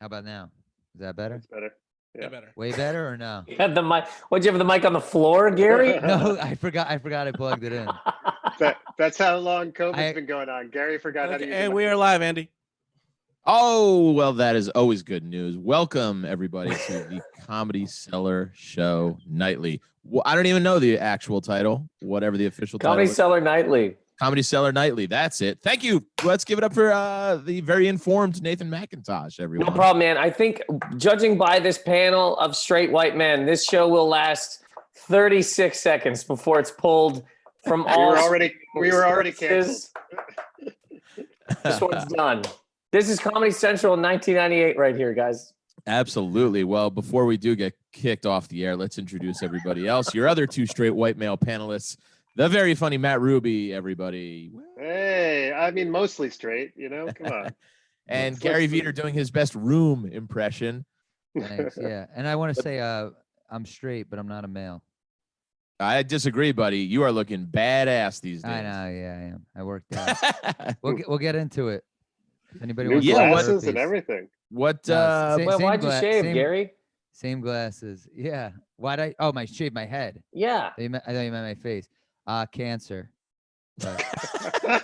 How about now? Is that better? It's better. Yeah. Better. Way better or no? You had the mic. What'd you have the mic on the floor, Gary? No, I forgot I plugged it in. That's how long COVID's been going on. Gary forgot how to use it. And we are live, Andy. Oh, well, that is always good news. Welcome, everybody, to the Comedy Cellar Show Nightly. Well, I don't even know the actual title, whatever the official title Comedy is. Cellar Nightly. Comedy Cellar Nightly. That's it. Thank you. Let's give it up for the very informed Nathan Macintosh, everyone. No problem, man. I think, judging by this panel of straight white men, this show will last 36 seconds before it's pulled from all. We were already canceled. This one's done. This is Comedy Central in 1998 right here, guys. Absolutely. Well, before we do get kicked off the air, let's introduce everybody else. Your other two straight white male panelists, the very funny Matt Ruby, everybody. Hey, I mean, mostly straight, come on. And Gary Vider doing his best room impression. Thanks. Yeah. And I want to say I'm straight, but I'm not a male. I disagree, buddy. You are looking badass these days. I know. Yeah, I am. I worked out. we'll get into it. If anybody New wants glasses and everything. What? Well, why'd you shave, Gary? Same glasses. Yeah. Why'd I shave my head. Yeah. I thought you meant my face. Cancer. But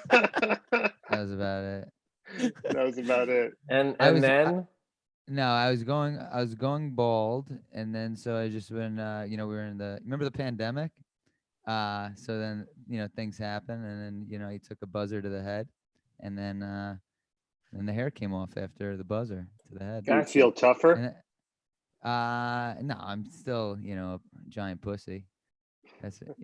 that was about it. That was about it. And no, I was going bald, and then so I just been we were in remember the pandemic? So then things happen, and then he took a buzzer to the head, and then the hair came off after the buzzer to the head. Do you feel tougher? And, no, I'm still a giant pussy. That's it,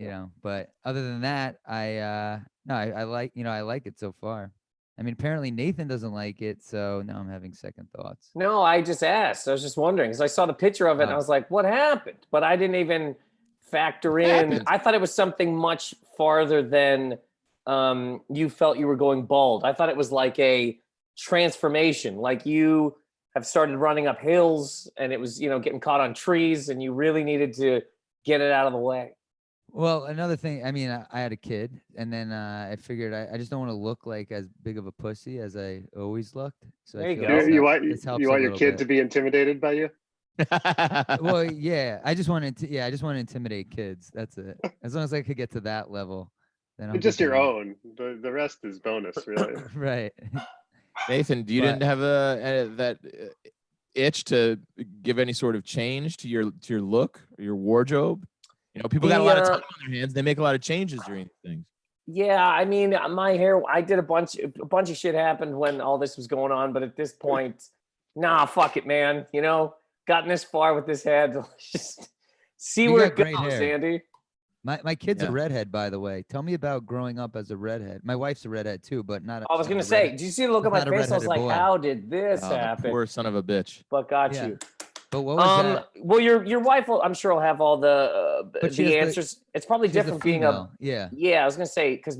But other than that, I like I like it so far. I mean, apparently Nathan doesn't like it, so now I'm having second thoughts. No, I just asked. I was just wondering because I saw the picture of it and I was like, "What happened?" But I didn't even factor in. I thought it was something much farther than you felt you were going bald. I thought it was like a transformation, like you have started running up hills and it was getting caught on trees, and you really needed to get it out of the way. Well, another thing, I mean, I had a kid, and then I figured I just don't want to look like as big of a pussy as I always looked. So there you go. You want your kid to be intimidated by you? Well, yeah, I just want to intimidate kids. That's it. As long as I could get to that level, then I'm just your own. The rest is bonus, really. Right. Nathan, you didn't have that itch to give any sort of change to your look or your wardrobe? People got a lot of time on their hands. They make a lot of changes during things. Yeah, I mean, my hair, I did a bunch of shit happened when all this was going on, but at this point, nah, fuck it, man. Gotten this far with this head. Let's just see where it goes, Andy. My kid's a redhead, by the way. Tell me about growing up as a redhead. My wife's a redhead too, but not. I was gonna say, did you see the look on my face? I was like, how did this happen? Poor son of a bitch. But got you. But what was that? Well, your wife will, I'm sure, will have all the answers. It's probably different being a yeah. I was gonna say, because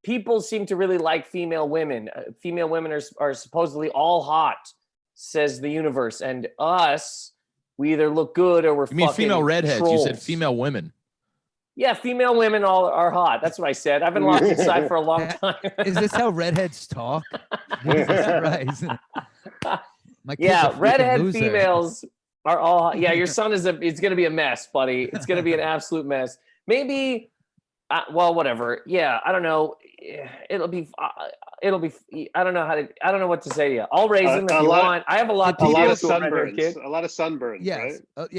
people seem to really like female women. Female women are supposedly all hot, says the universe, and us, we either look good or we're. You mean female redheads? Trolls. You said female women. Yeah, female women all are hot. That's what I said. I've been locked inside for a long time. Is this how redheads talk? Jesus Christ. Redhead loser. Females are all. Yeah, your son it's going to be a mess, buddy. It's going to be an absolute mess. Maybe, well, whatever. Yeah, I don't know. It'll be. I don't know what to say to you. I'll raise him if you want. I have a lot. A lot of sunburns. A lot of sunburns. Yes. Right?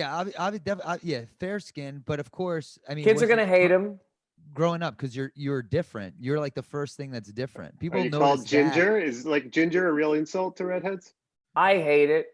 Yeah. Fair skin, but of course, I mean, kids are going to hate him. Growing up, because you're different. You're like the first thing that's different. People know. Called ginger? Is like ginger a real insult to redheads? I hate it.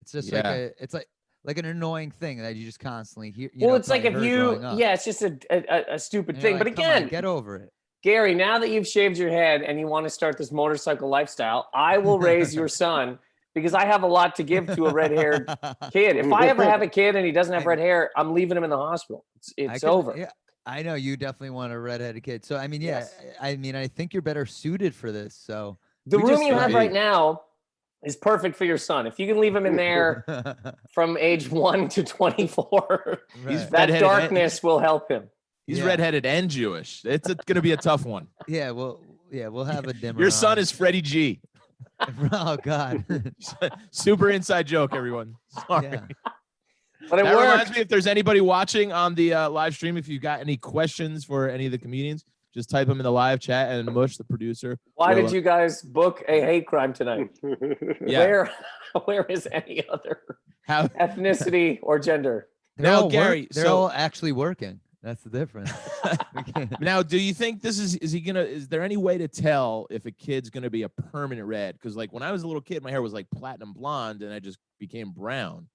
It's just like an annoying thing that you just constantly hear. It's like if it's just a stupid thing. But again, get over it. Gary, now that you've shaved your head and you want to start this motorcycle lifestyle, I will raise your son because I have a lot to give to a red-haired kid. If I ever have a kid and he doesn't have red hair, I'm leaving him in the hospital. It's over. Yeah, I know you definitely want a redheaded kid. So I mean, yes. I mean, I think you're better suited for this. So the room you have right now is perfect for your son. If you can leave him in there from age 1 to 24, that darkness will help him. He's redheaded and Jewish. It's going to be a tough one. Yeah, we'll have a dimmer. Your son is Freddie G. Oh God. Super inside joke, everyone. Sorry. Yeah. But it That reminds worked. me, if there's anybody watching on the live stream, if you've got any questions for any of the comedians, just type them in the live chat, and Mush, the producer. Why will, did you guys book a hate crime tonight? Yeah. Where is any other How? ethnicity or gender? They're Now, all Gary, they're so- all actually working. That's the difference. Now, do you think this is there any way to tell if a kid's gonna be a permanent red? Because like when I was a little kid, my hair was like platinum blonde, and I just became brown.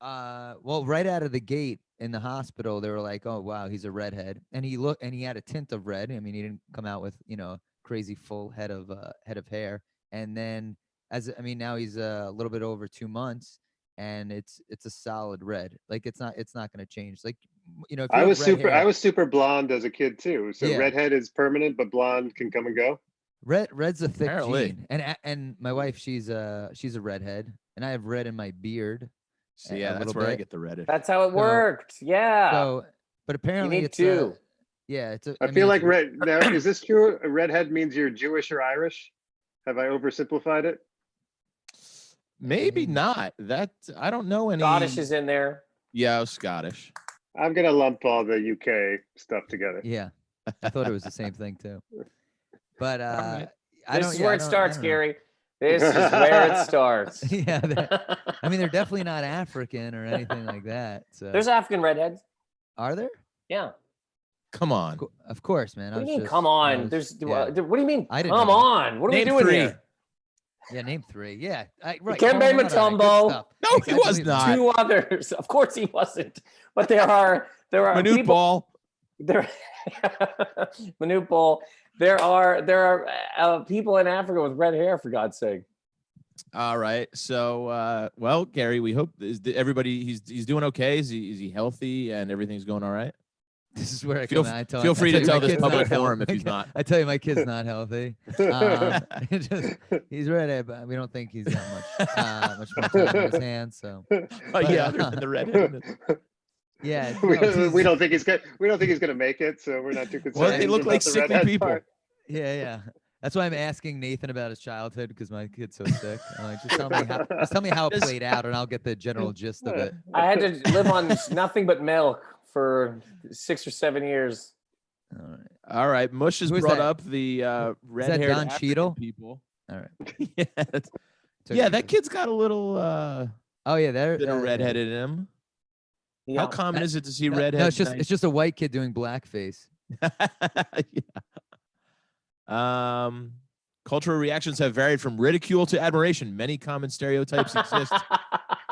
Well, right out of the gate in the hospital, they were like, "Oh wow, he's a redhead," and he had a tint of red. I mean, he didn't come out with crazy full head of hair. And then now he's a little bit over 2 months, and it's a solid red. Like it's not going to change. Like if you I have was red hair, I was super blonde as a kid too. So Yeah. redhead is permanent, but blonde can come and go. red's a thick Apparently. gene. And my wife, she's a redhead, and I have red in my beard. So A yeah, that's little where I bit. get the reddish. That's how it worked. Yeah. So, but apparently need it's two. yeah, it's a. I mean, feel it's like red. Now, is this true? A redhead means you're Jewish or Irish? Have I oversimplified it? Maybe not. That I don't know any. Scottish is in there. Yeah, I was Scottish. I'm gonna lump all the UK stuff together. Yeah, I thought it was the same thing too. But right. This is where it starts, I don't know. Gary. This is where it starts. Yeah, I mean, they're definitely not African or anything like that. So. There's African redheads. Are there? Yeah. Come on. Of course, man. What do you mean? Come on. There's. yeah. What do you mean? I didn't Come know. on. What are Name we doing 3. here? Yeah, name 3. Yeah, right. Kembe Hold on, good Mutombo. stuff. No, he was Exactly. not. 2 others. Of course he wasn't. But there are Manute people. Ball. There, Manute Ball. There are people in Africa with red hair. For God's sake. All right. So, well, Gary, we hope everybody he's doing okay. Is he healthy and everything's going all right? This is where I Feel, come. I tell feel him- I free to you tell my this kid's public not forum if healthy. he's not. I tell you, my kid's not healthy. He's redhead, but we don't think he's got much more time on his hands. So Oh yeah, other than the redhead. yeah, we don't think he's good. We don't think he's gonna make it, so we're not too concerned. Well, they look about like the sickly redhead people. part. yeah. That's why I'm asking Nathan about his childhood, because my kid's so sick. I'm like, just tell me how it Just- played out, and I'll get the general gist of it. I had to live on nothing but milk for 6 or 7 years. All right. All right. Mush has Who is brought that? up the red-haired Don African Cheadle? people. All right. Yeah, yeah, that kid's got a little Oh yeah, they're bit of redheaded in him. Yeah. How common That- is it to see No, redheads? it's just a white kid doing blackface. Yeah. Cultural reactions have varied from ridicule to admiration. Many common stereotypes exist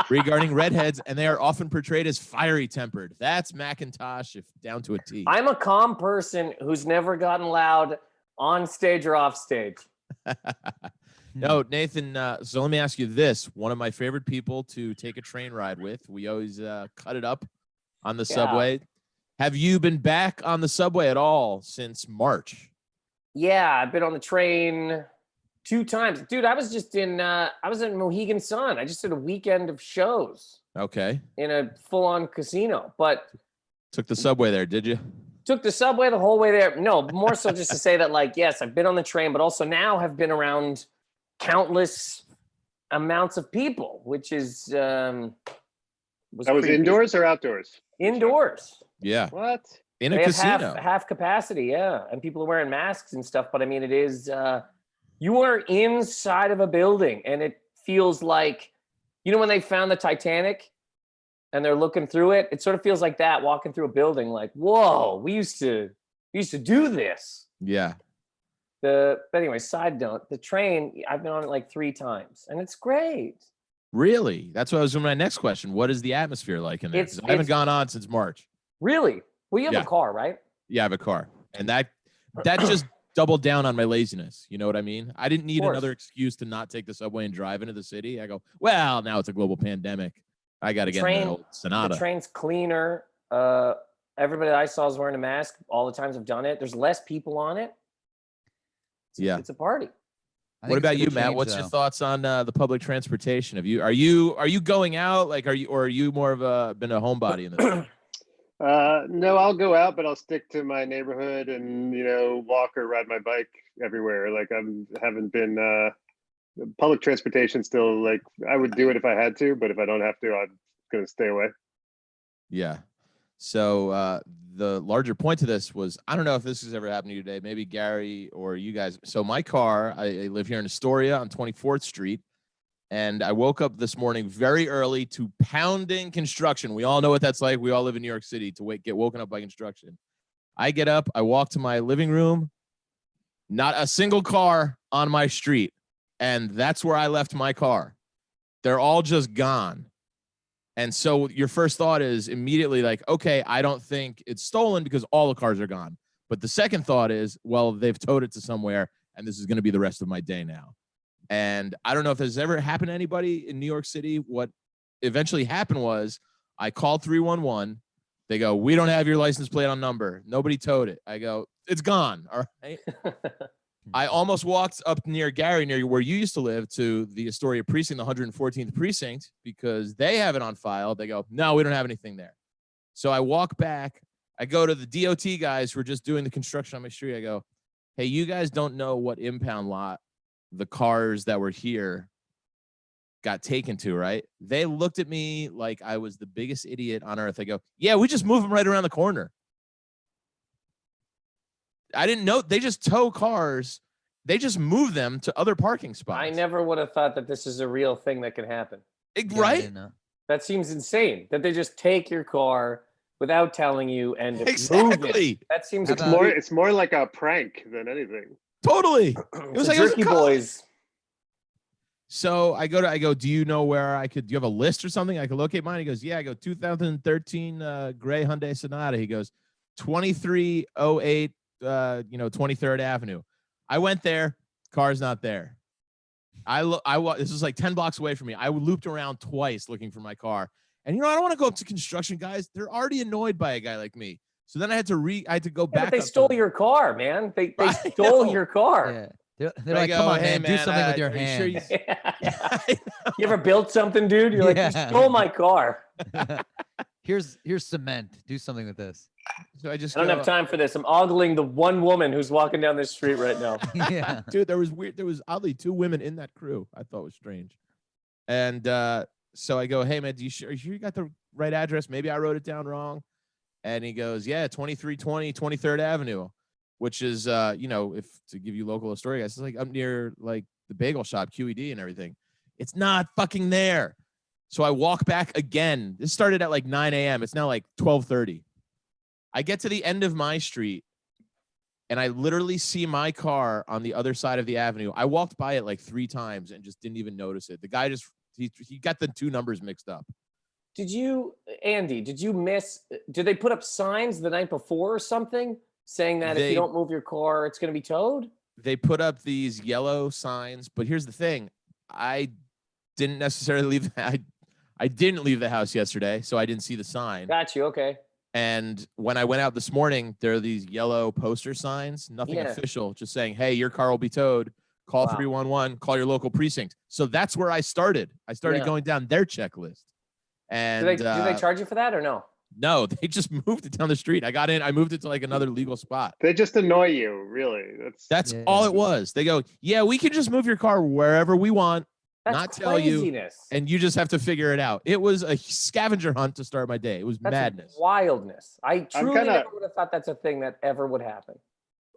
regarding redheads, and they are often portrayed as fiery tempered. That's Macintosh, if down to a T. I'm a calm person who's never gotten loud on stage or off stage. No, Nathan. So let me ask you this: one of my favorite people to take a train ride with. We always cut it up on the Yeah. subway. Have you been back on the subway at all since March? Yeah, I've been on the train 2 times. Dude, I was just in Mohegan Sun. I just did a weekend of shows Okay, in a full-on casino, but took the subway there, did you? took the subway the whole way there. No, more so just to say that, like, yes, I've been on the train, but also now have been around countless amounts of people, which is That was pretty indoors or outdoors? indoors. Yeah, What? in a They have casino. half capacity, yeah, and people are wearing masks and stuff. But I mean, it is you are inside of a building, and it feels like, you know, when they found the Titanic, and they're looking through it. It sort of feels like that, walking through a building. Like, whoa, we used to do this. Yeah. But anyway, side note: the train. I've been on it like 3 times, and it's great. Really? That's what was my next question. What is the atmosphere like in there? 'Cause I haven't gone on since March. Really? Well, you have Yeah. a car, right? Yeah, I have a car, and that just doubled down on my laziness. You know what I mean? I didn't need course. another excuse to not take the subway and drive into the city. I go, well, now it's a global pandemic. I got to get in train- the old Sonata. The train's cleaner. Everybody that I saw is wearing a mask all the times I've done it. There's less people on it. Yeah. It's a party. I What think it's about a you, good Matt? change, What's your though. thoughts on the public transportation? Are you going out? Like, are you more of been a homebody in this? No, I'll go out, but I'll stick to my neighborhood and, walk or ride my bike everywhere. Like haven't been public transportation still, like, I would do it if I had to, but if I don't have to, I'm gonna stay away. Yeah. So the larger point to this was, I don't know if this has ever happened to you today, maybe Gary or you guys. So my car, I live here in Astoria on 24th Street, and I woke up this morning very early to pounding construction. We all know what that's like. We all live in New York City to get woken up by construction. I get up, I walk to my living room, not a single car on my street, and that's where I left my car. They're all just gone. And so your first thought is immediately like, okay, I don't think it's stolen because all the cars are gone. But the second thought is, well, they've towed it to somewhere, and this is going to be the rest of my day now. And I don't know if this has ever happened to anybody in New York City. What eventually happened was I called 311. They go, we don't have your license plate on number. Nobody towed it. I go, it's gone. All right. I almost walked up near Gary, near where you used to live, to the Astoria precinct, the 114th precinct, because they have it on file. They go, no, we don't have anything there. So I walk back. I go to the DOT guys who are just doing the construction on my street. I go, hey, you guys don't know what impound lot the cars that were here got taken to, right? They looked at me like I was the biggest idiot on earth. I go, yeah, we just move them right around the corner. I didn't know. They just tow cars. They just move them to other parking spots. I never would have thought that this is a real thing that could happen. Right? That seems insane that they just take your car without telling you and move Exactly. it. That seems It's more like a prank than anything. Totally. It was like Jerky Boys. So I go, do you know where do you have a list or something? I could locate mine. He goes, yeah. I go, 2013 gray Hyundai Sonata. He goes, 2308, 23rd Avenue. I went there. Car's not there. This is like 10 blocks away from me. I looped around twice looking for my car. And I don't want to go up to construction guys. They're already annoyed by a guy like me. So then I had to go back. But they stole your car, man. They stole your car. Yeah. They're like, come on, man, do something with your hands. Sure you ever built something, dude? You're like, you stole my car. Here's cement. Do something with this. So I don't have time for this. I'm ogling the one woman who's walking down this street right now. Yeah. Dude, there was oddly 2 women in that crew. I thought was strange. And so I go, hey man, are you sure you got the right address? Maybe I wrote it down wrong. And he goes, yeah, 2320 23rd Avenue, which is if to give you local Astoria guys, it's like up near like the bagel shop, QED and everything. It's not fucking there. So I walk back again. This started at like 9 a.m. It's now like 12:30. I get to the end of my street and I literally see my car on the other side of the avenue. I walked by it like 3 times and just didn't even notice it. The guy he got the 2 numbers mixed up. Andy, did they put up signs the night before or something saying that if you don't move your car, it's going to be towed? They put up these yellow signs, but here's the thing. I didn't necessarily leave. I didn't leave the house yesterday, so I didn't see the sign. Got you. Okay. And when I went out this morning, there are these yellow poster signs, nothing official, just saying, hey, your car will be towed. Call 311, call your local precinct. So that's where I started. I started going down their checklist. And do they charge you for that or no? No, they just moved it down the street. I moved it to like another legal spot. They just annoy you, really. That's all it was. They go, yeah, we can just move your car wherever we want. That's tell you, craziness. And you just have to figure it out. It was a scavenger hunt to start my day. It was madness. Wildness. I truly never would have thought that's a thing that ever would happen.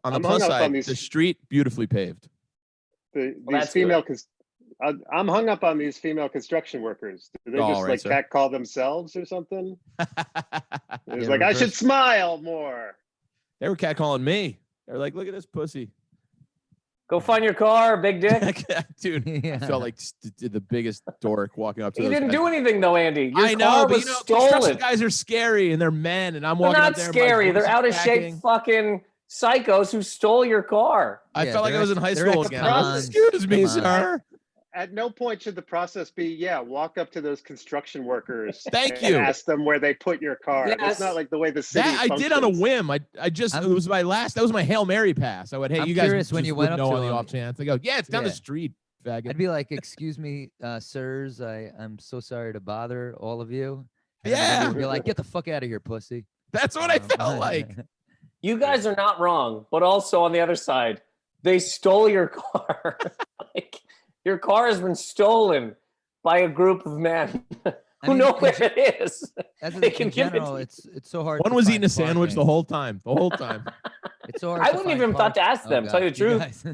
On the plus side, the street beautifully paved. I'm hung up on these female construction workers. Do they just catcall themselves or something? It's like, I should smile more. They were catcalling me. They were like, look at this pussy. Go find your car, big dick. Dude, I felt like the biggest dork walking up to You didn't do anything though, Andy. Your I know, car but was stolen. construction guys are scary and they're men, and I'm walking They're up there. not scary. They're out of shape fucking psychos who stole your car. I felt like I was in high school again. Excuse me, sir. At no point should the process be, walk up to those construction workers. Thank and you. Ask them where they put your car. Yes. That's not like the way the city I did on a whim. It was that was my Hail Mary pass. I went, hey, I'm you guys curious when you went up to on the him. off chance. They go, yeah, it's down the street, faggot. I'd be like, excuse me, sirs, I'm so sorry to bother all of you. And Yeah. you're like, get the fuck out of here, pussy. That's what I felt like. You guys are not wrong, but also on the other side, they stole your car. Your car has been stolen by a group of men who know where it is. They can give it to you. It's so hard. One was eating a sandwich the whole time. The whole time. It's so hard. I wouldn't even thought to ask them. Tell you the truth.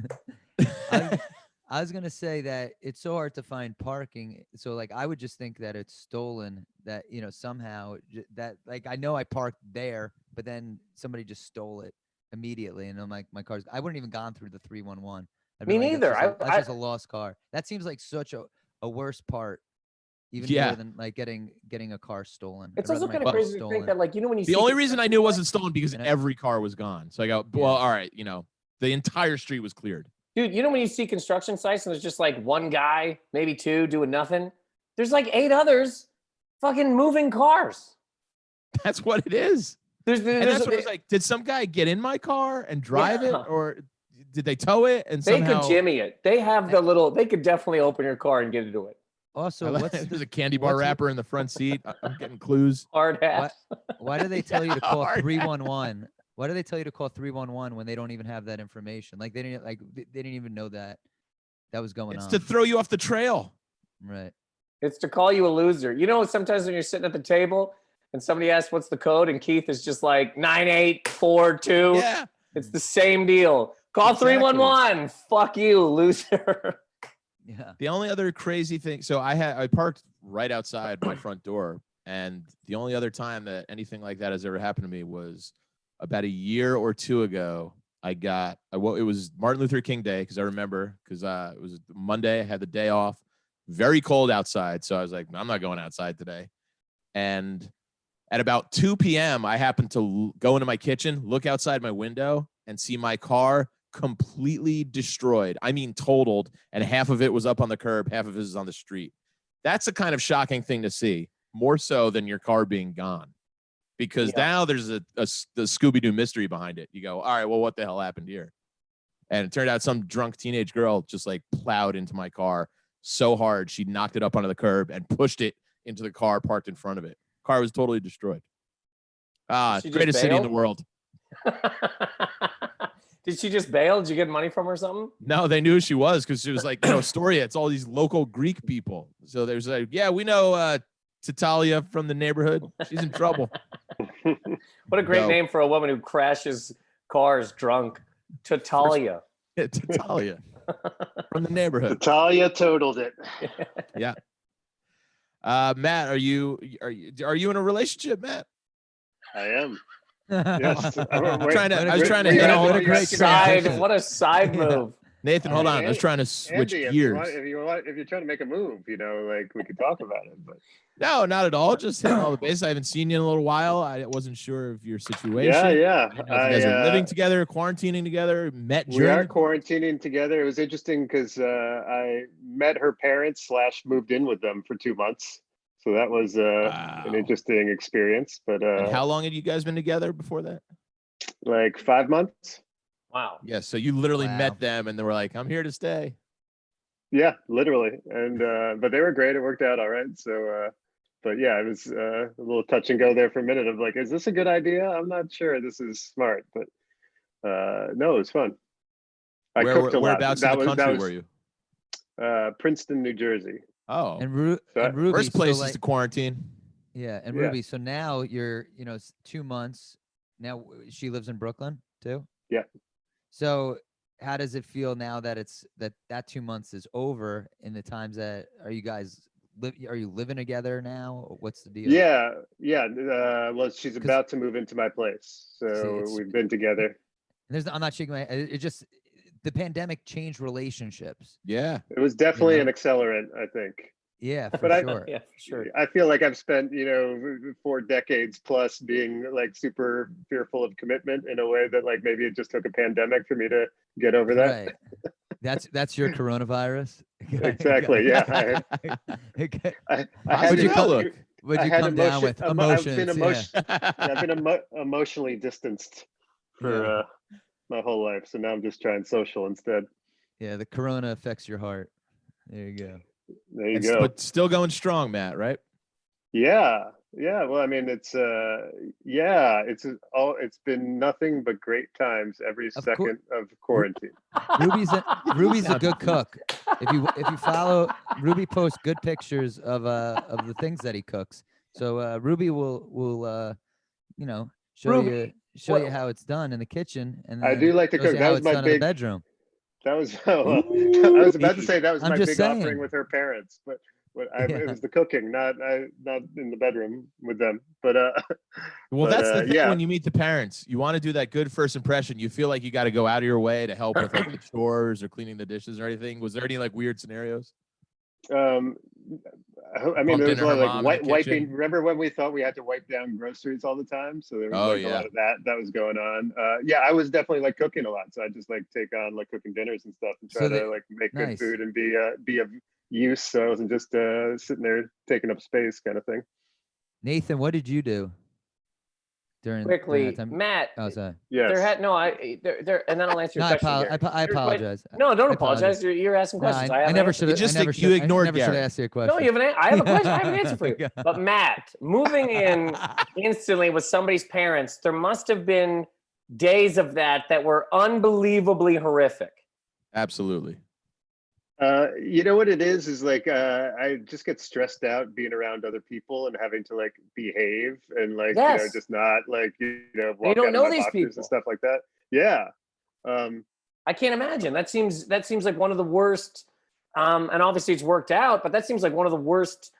I was gonna say that it's so hard to find parking. So like, I would just think that it's stolen. That somehow that like I know I parked there, but then somebody just stole it immediately, and I'm like, my car's. I wouldn't even gone through the 311. Me neither. That's just a lost car. That seems like such a worse part. Even more than like getting a car stolen. It's also kind of crazy to think that, like, when you the only reason I knew it wasn't stolen because every car was gone. So I go, well, all right, the entire street was cleared. Dude, when you see construction sites and there's just like one guy, maybe two, doing nothing, there's like 8 others fucking moving cars. That's what it is. That's what it's like. Did some guy get in my car and drive it, or did they tow it? And they could jimmy it. They have they could definitely open your car and get into it. Also, there's a candy bar wrapper in the front seat. I'm getting clues. Hard hat. Why do they tell you to call 311? Why do they tell you to call 311 when they don't even have that information? Like they didn't even know that was going on. It's to throw you off the trail. Right. It's to call you a loser. Sometimes when you're sitting at the table and somebody asks what's the code, and Keith is just like 9842. Yeah. It's the same deal. Call 311. Fuck you, loser. Yeah. The only other crazy thing, so I parked right outside my front door, and the only other time that anything like that has ever happened to me was about a year or 2 ago. It was Martin Luther King Day, because I remember, because it was Monday. I had the day off, very cold outside, so I was like, I'm not going outside today. And at about 2 p.m., I happened to go into my kitchen, look outside my window, and see my car completely destroyed. I mean, totaled, and half of it was up on the curb, half of it is on the street. That's a kind of shocking thing to see, more so than your car being gone, because now there's the Scooby-Doo mystery behind it. You go, all right, well, what the hell happened here? And it turned out some drunk teenage girl just like plowed into my car so hard she knocked it up onto the curb and pushed it into the car parked in front of it. Car was totally destroyed. Greatest city in the world. Did she just bail? Did you get money from her or something? No, they knew who she was, because she was like, Astoria, it's all these local Greek people. So they was like, yeah, we know Tatalia from the neighborhood. She's in trouble. What a great name for a woman who crashes cars drunk. Tatalia. Tatalia from the neighborhood. Tatalia totaled it. Yeah. Matt, are you in a relationship, Matt? I am. Yes. I was trying to hit all the great side. What a side move. Nathan, hold on. I was trying to switch gears. If you're trying to make a move, like we could talk about it. But no, not at all. Just hitting all the bases. I haven't seen you in a little while. I wasn't sure of your situation. Yeah. You guys are living together, quarantining together, we are quarantining together. It was interesting because I met her parents / moved in with them for 2 months. So that was an interesting experience. But and how long had you guys been together before that? Like 5 months. Wow. Yeah. So you literally met them and they were like, I'm here to stay. Yeah, literally. And but they were great. It worked out all right. So but yeah, it was a little touch and go there for a minute of like, is this a good idea? I'm not sure this is smart, but no, it was fun. I cooked a lot. Whereabouts in the country were you? Princeton, New Jersey. Oh, and Ruby, first place is to quarantine. Yeah, and Ruby. So now you're, 2 months. Now she lives in Brooklyn too. Yeah. So how does it feel now that that 2 months is over? In the times that are you living together now? What's the deal? Yeah. Well, she's about to move into my place, so we've been together. I'm not shaking my head. It just the pandemic changed relationships. Yeah, it was definitely an accelerant, I think. Yeah, for sure. Yeah, for sure. I feel like I've spent 4 decades plus being like super fearful of commitment in a way that like maybe it just took a pandemic for me to get over that. Right. That's your coronavirus. Exactly. Yeah. Would you come down with emotions? I've been emotionally distanced for my whole life, so now I'm just trying social instead. Yeah, the corona affects your heart. There you go. There you go. But still going strong, Matt, right? Yeah. Yeah, well, I mean, it's it's been nothing but great times every Of course, second of quarantine. Ruby's a sound good cook. If you follow Ruby, posts good pictures of the things that he cooks. So Ruby will you know show Ruby, you how it's done in the kitchen, and I then do like to shows cook. you That how was it's my done in the big. bedroom. That was I Ooh, was about to say that was I'm my just big offering saying. with her parents, but it Yeah. was the cooking, not in the bedroom with them. But well, that's the thing yeah, when you meet the parents. You want to do that good first impression. You feel like you got to go out of your way to help with like the chores or cleaning the dishes or anything. Was there any like weird scenarios? um, I mean, Bumped there was into a lot her of like mom in the wiping. kitchen. Remember when we thought we had to wipe down groceries all the time? So there was Oh like a yeah. lot of that was going on. Yeah, I was definitely like cooking a lot, so I just like take on like cooking dinners and stuff and try So to like make good nice. food and be of use. So I wasn't just sitting there taking up space kind of thing. Nathan, what did you do during that quickly, time? Matt. Oh, sorry. There Yes. had no, and then I'll answer No, your question, Gary. I Go ahead. apologize. No, don't I apologize. apologize. You're asking No, questions. I have an never answer. should have. Just I never like, should. you I ignored never should have Gary. asked you a question. No, you have I have a question. I have an answer for you. Yeah. But Matt, moving in instantly with somebody's parents, there must have been days of that were unbelievably horrific. Absolutely. You know what it is like I just get stressed out being around other people and having to like behave and like Yes. just not like And you walk don't out of know my these boxers and people. stuff like that. Yeah. I can't imagine. That seems like one of the worst. And obviously it's worked out, but that seems like one of the worst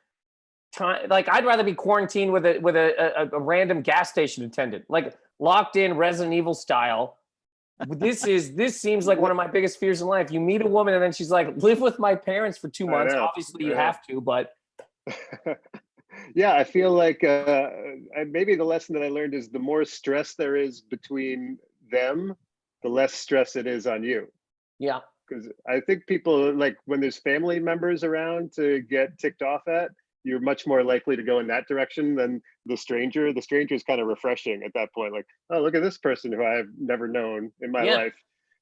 time. Like I'd rather be quarantined with a random gas station attendant, like locked in Resident Evil style. This seems like one of my biggest fears in life. You meet a woman and then she's like, live with my parents for 2 I months. know. Obviously you have to, but Yeah, I feel like maybe the lesson that I learned is the more stress there is between them, the less stress it is on you. yeah. Because I think people like when there's family members around to get ticked off at, you're much more likely to go in that direction than the stranger. The stranger is kind of refreshing at that point. Like, oh, look at this person who I've never known in my Yeah. life.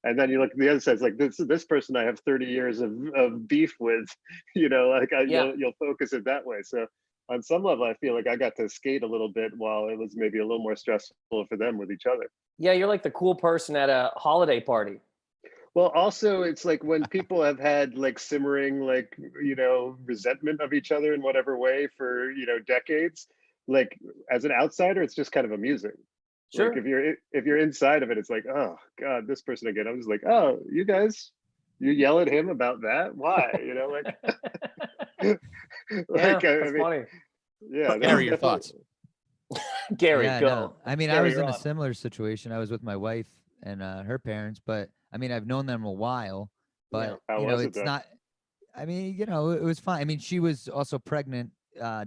And then you look at the other side, it's like this person I have 30 years of beef with, like Yeah. you'll focus it that way. So on some level, I feel like I got to skate a little bit while it was maybe a little more stressful for them with each other. Yeah, you're like the cool person at a holiday party. Well, also it's like when people have had like simmering, like, resentment of each other in whatever way for, decades, like as an outsider, it's just kind of amusing. Sure. Like if you're inside of it, it's like, oh God, this person again. I'm just like, oh, you guys, you yell at him about that? Why? Like, Yeah, like that's funny. yeah. Gary, your thoughts? Gary, Yeah, go. no. I mean, I Gary, was in you're a on. similar situation. I was with my wife and her parents, but I mean, I've known them a while, but How was it it's though? not. I mean, it was fine. I mean, she was also pregnant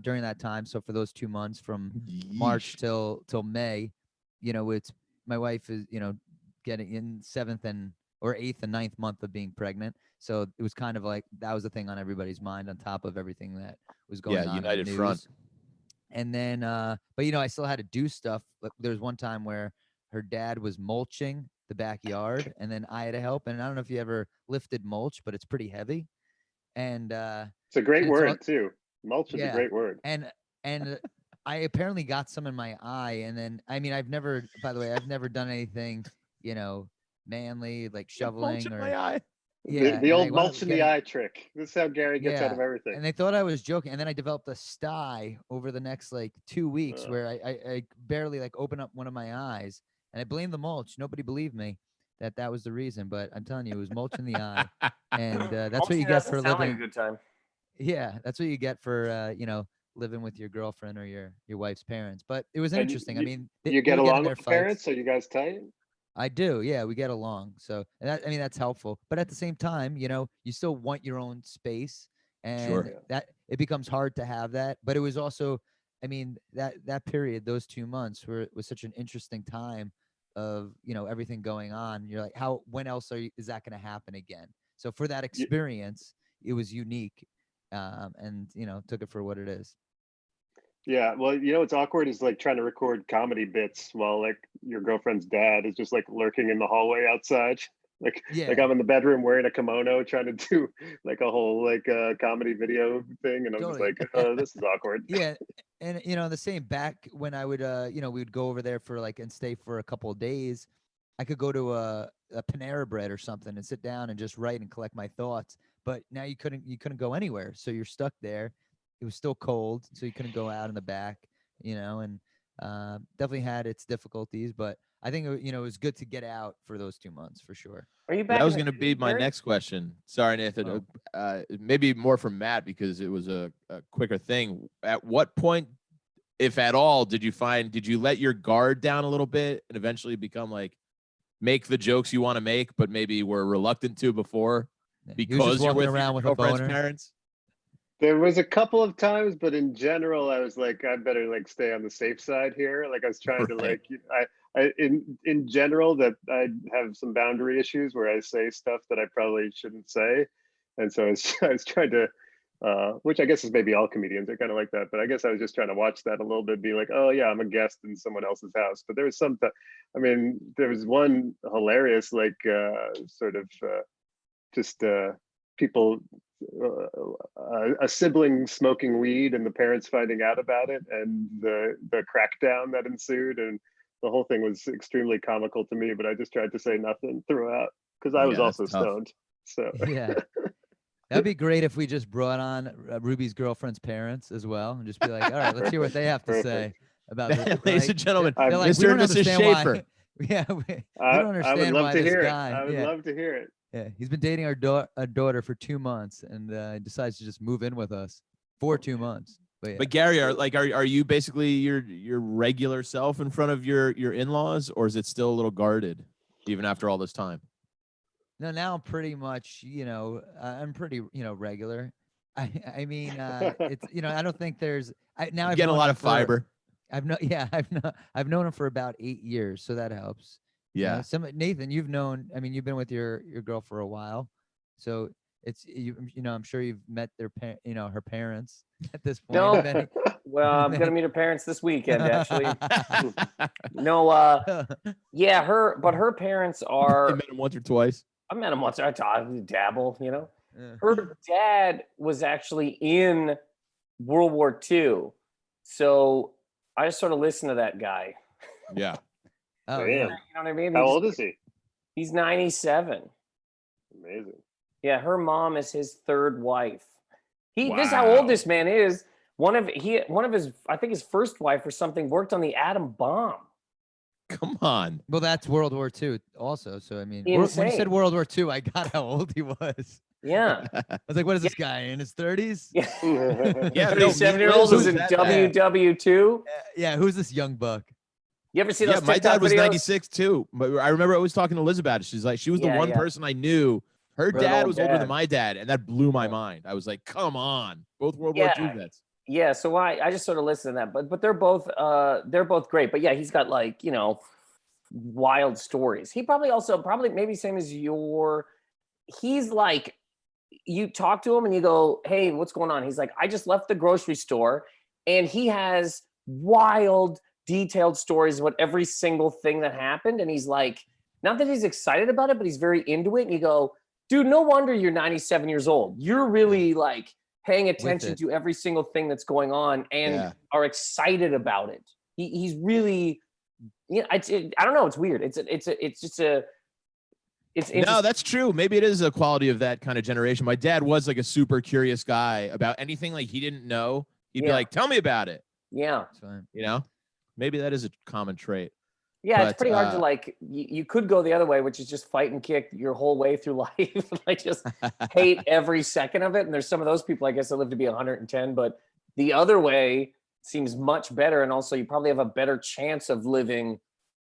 during that time, so for those 2 months from March Yeesh. till May, it's my wife is getting in 7th or 8th and 9th month of being pregnant, so it was kind of like that was the thing on everybody's mind on top of everything that was going on in United the news. Front. And then, but I still had to do stuff. There was one time where her dad was mulching the backyard, and then I had to help. And I don't know if you ever lifted mulch, but it's pretty heavy. And It's a great and it's all, word too. Mulch is a yeah, great word. and I apparently got some in my eye. And then, I mean, by the way, I've never done anything, manly like shoveling Mulch in or my eye. yeah, The and I old wound up mulch in the eye trick. This is how Gary gets out of everything. and they thought I was joking. And then I developed a sty over the next like 2 weeks where I barely like opened up one of my eyes, and I blamed the mulch. Nobody believed me that was the reason, but I'm telling you, it was mulch in the eye, and that's what you get for living. Like a good time. Yeah, that's what you get for living with your girlfriend or your wife's parents. But it was And interesting. I mean, you they get would get in along their with the parents, fights. so you guys tight? I do. Yeah, we get along. So, and I mean, that's helpful. But at the same time, you still want your own space, and Sure. that it becomes hard to have that. But it was also, I mean, that period, those 2 months was such an interesting time of, everything going on. You're like, when else is that going to happen again? So for that experience, it was unique, and took it for what it is. Yeah, well, what's awkward is like trying to record comedy bits while like your girlfriend's dad is just like lurking in the hallway outside. Like Yeah. I'm in the bedroom wearing a kimono trying to do like a whole like comedy video thing, and I'm just Totally. like, oh, this is awkward. Yeah. And the same back when I would we would go over there for like and stay for a couple of days. I could go to a Panera Bread or something and sit down and just write and collect my thoughts. But now you couldn't go anywhere, so you're stuck there. It was still cold, so you couldn't go out in the back, and definitely had its difficulties. But I think it was good to get out for those 2 months for sure. Are you back? That was going to be my Gary? next question. Sorry, Nathan. Maybe more from Matt because it was a quicker thing. At what point, if at all, did you let your guard down a little bit and eventually become like, make the jokes you want to make, but maybe were reluctant to before because you're with around your with a girlfriend's boner. parents? There was a couple of times, but in general, I was like, I better like stay on the safe side here. Like I was trying to Right. in general that I have some boundary issues where I say stuff that I probably shouldn't say, and so I was trying to, which I guess is maybe all comedians are kind of like that, but I guess I was just trying to watch that a little bit, be like, oh yeah, I'm a guest in someone else's house. But there was some, I mean, there was one hilarious like sort of just people. A sibling smoking weed and the parents finding out about it and the crackdown that ensued, and the whole thing was extremely comical to me, but I just tried to say nothing throughout because I was Yeah, that's also tough. stoned. So Yeah. That'd be great if we just brought on Ruby's girlfriend's parents as well and just be like, all right, let's hear what they have to say about this. Ladies and gentlemen, they're like, we Mr. don't and Mrs. understand why. Schaefer. Yeah, we I don't would understand love why to this hear guy. it. I would love to hear it. Yeah, he's been dating our daughter for 2 months and decides to just move in with us for 2 months. But, yeah. But Gary, are you basically your regular self in front of your in-laws, or is it still a little guarded even after all this time? No, now I'm pretty much, I'm pretty, regular. I mean, it's, I don't think there's. Now You I've get a known lot him of for- fiber. I've known him for about 8 years, so that helps. Yeah. Nathan, you've been with your girl for a while, so it's I'm sure you've met her parents at this point. No. Well, I'm gonna meet her parents this weekend, actually. No, yeah, her parents You are. met him once or twice. I met him once. I dabble, Yeah. Her dad was actually in World War II, so I just sort of listened to that guy. Yeah. Oh, Damn. yeah. You know what I mean? How old is he? He's 97. Amazing. Yeah, her mom is his third wife. This is how Wow. old this man is. One of his, I think his first wife or something, worked on the atom bomb. Come on. Well, that's World War II also. So I mean, when you said Insane. World War II, I got how old he was. Yeah. I was like, what is this guy in his 30s? Yeah. Yeah, 37-year-old was in That bad. WW2. Yeah, who's this young buck? You ever see Yeah, those my TikTok dad was videos? 96 too. But I remember always talking to Elizabeth. She's like, she was the Yeah, one yeah. person I knew. Her Real dad old was older dad. than my dad, and that blew my Yeah. mind. I was like, come on, both World War II Yeah. vets. Yeah, so I just sort of listen to that, but they're both great. But yeah, he's got like wild stories. He probably maybe same as he's like, you talk to him and you go, hey, what's going on? He's like, I just left the grocery store, and he has wild detailed stories about every single thing that happened. And he's like, not that he's excited about it, but he's very into it. And you go, dude, no wonder you're 97 years old. You're really like paying attention it. to every single thing that's going on and Yeah. are excited about it. He's really, I don't know. It's weird. It's No, that's true. Maybe it is a quality of that kind of generation. My dad was like a super curious guy about anything like he didn't know. He'd be Yeah. like, tell me about it. yeah. It's fine. Maybe that is a common trait. Yeah, it's But, pretty hard to like. You could go the other way, which is just fight and kick your whole way through life. Like just hate every second of it. And there's some of those people, I guess, that live to be 110. But the other way seems much better, and also you probably have a better chance of living.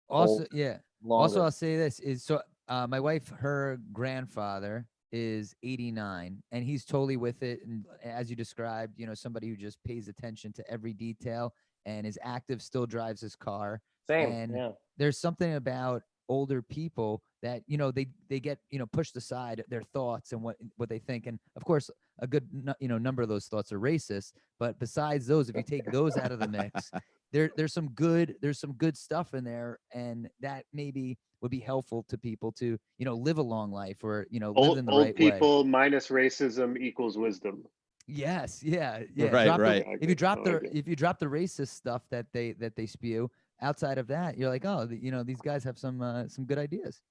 Also, yeah. Longer. Also, I'll say this is so. My wife, her grandfather is 89, and he's totally with it. And as you described, somebody who just pays attention to every detail and is active, still drives his car. Same. And Yeah. there's something about older people that they get pushed aside their thoughts and what they think, and of course a good number of those thoughts are racist, but besides those, if you take those out of the mix, there's some good stuff in there, and that maybe would be helpful to people to live a long life, or live in the Old right way. people minus racism equals wisdom. Yes, yeah, yeah. Right, Drop right. if you drop I the like it. if you drop the racist stuff that they spew, outside of that, you're like, oh, these guys have some good ideas.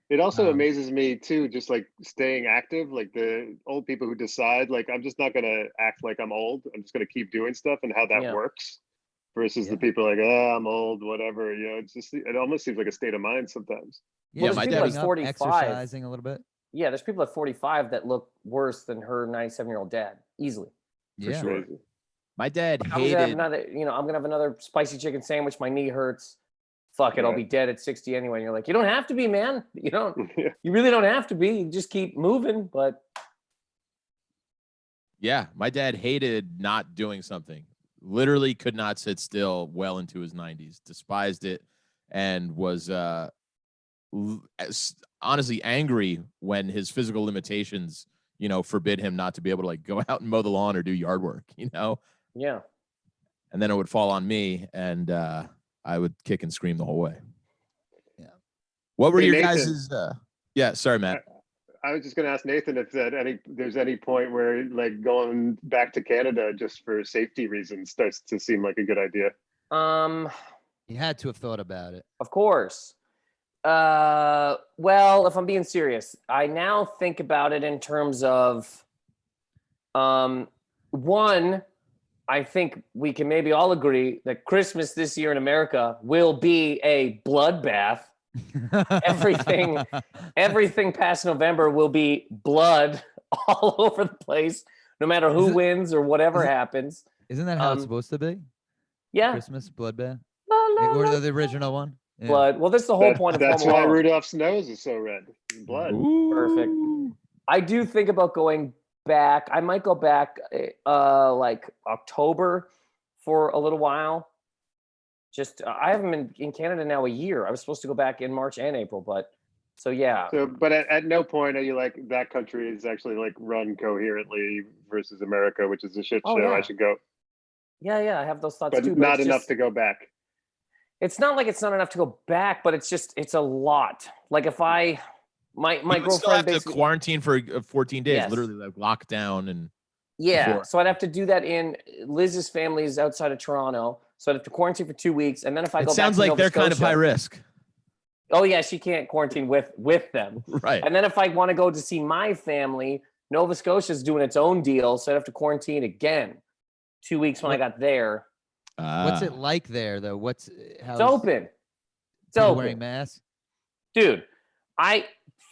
It also Um, amazes me too, just like staying active, like the old people who decide, like, I'm just not gonna act like I'm old. I'm just gonna keep doing stuff and how that Yeah. works versus Yeah. the people like, oh, I'm old, whatever. It's just, it almost seems like a state of mind sometimes. yeah, there's my people dad at was 45. exercising a little bit. Yeah, there's people at 45 that look worse than her 97-year-old dad easily. For Yeah. sure. Crazy. My dad I'm gonna have hated. another, I'm gonna have another spicy chicken sandwich. My knee hurts. Fuck it, I'll Yeah. be dead at 60 anyway. And you're like, you don't have to be, man. Yeah. You really don't have to be. You just keep moving. But Yeah, my dad hated not doing something. Literally could not sit still well into his 90s. Despised it, and was honestly angry when his physical limitations, forbid him not to be able to like go out and mow the lawn or do yard work. yeah. And then it would fall on me, and I would kick and scream the whole way. Yeah. What were Hey, your Nathan. guys's? Yeah, sorry, Matt. I was just gonna ask Nathan if there's any point where like going back to Canada just for safety reasons starts to seem like a good idea. You had to have thought about it. Of course. Well, if I'm being serious, I now think about it in terms of, one, I think we can maybe all agree that Christmas this year in America will be a bloodbath. Everything past November will be blood all over the place, no matter who wins or whatever happens. Isn't that how it's supposed to be? Yeah. Christmas bloodbath, La, la, or la, the original one? Yeah. blood. Well, that's the whole point of That's Home why Alone. Rudolph's nose is so red. Blood. Perfect. I do think about going back. I might go back like October for a little while. Just I haven't been in Canada now a year. I was supposed to go back in March and April, but so yeah. So, but at no point are you like, that country is actually like run coherently versus America, which is a shit show. yeah. I should go, Yeah, I have those thoughts but too. not it's enough just, to go back. It's not like it's not enough to go back, but it's a lot. Like if my You would still girlfriend have to basically quarantine for 14 days, Yes. literally like lockdown and. yeah. before. So I'd have to do that in Liz's family is outside of Toronto, so I'd have to quarantine for 2 weeks, and then if I go It sounds back to like they're Nova kind of high Scotia- risk, Oh yeah, she can't quarantine with them. right? And then if I want to go to see my family, Nova Scotia's doing its own deal, so I'd have to quarantine again 2 weeks when I got there. What's it like there, though? It's It's open. It's people open. wearing masks? Dude,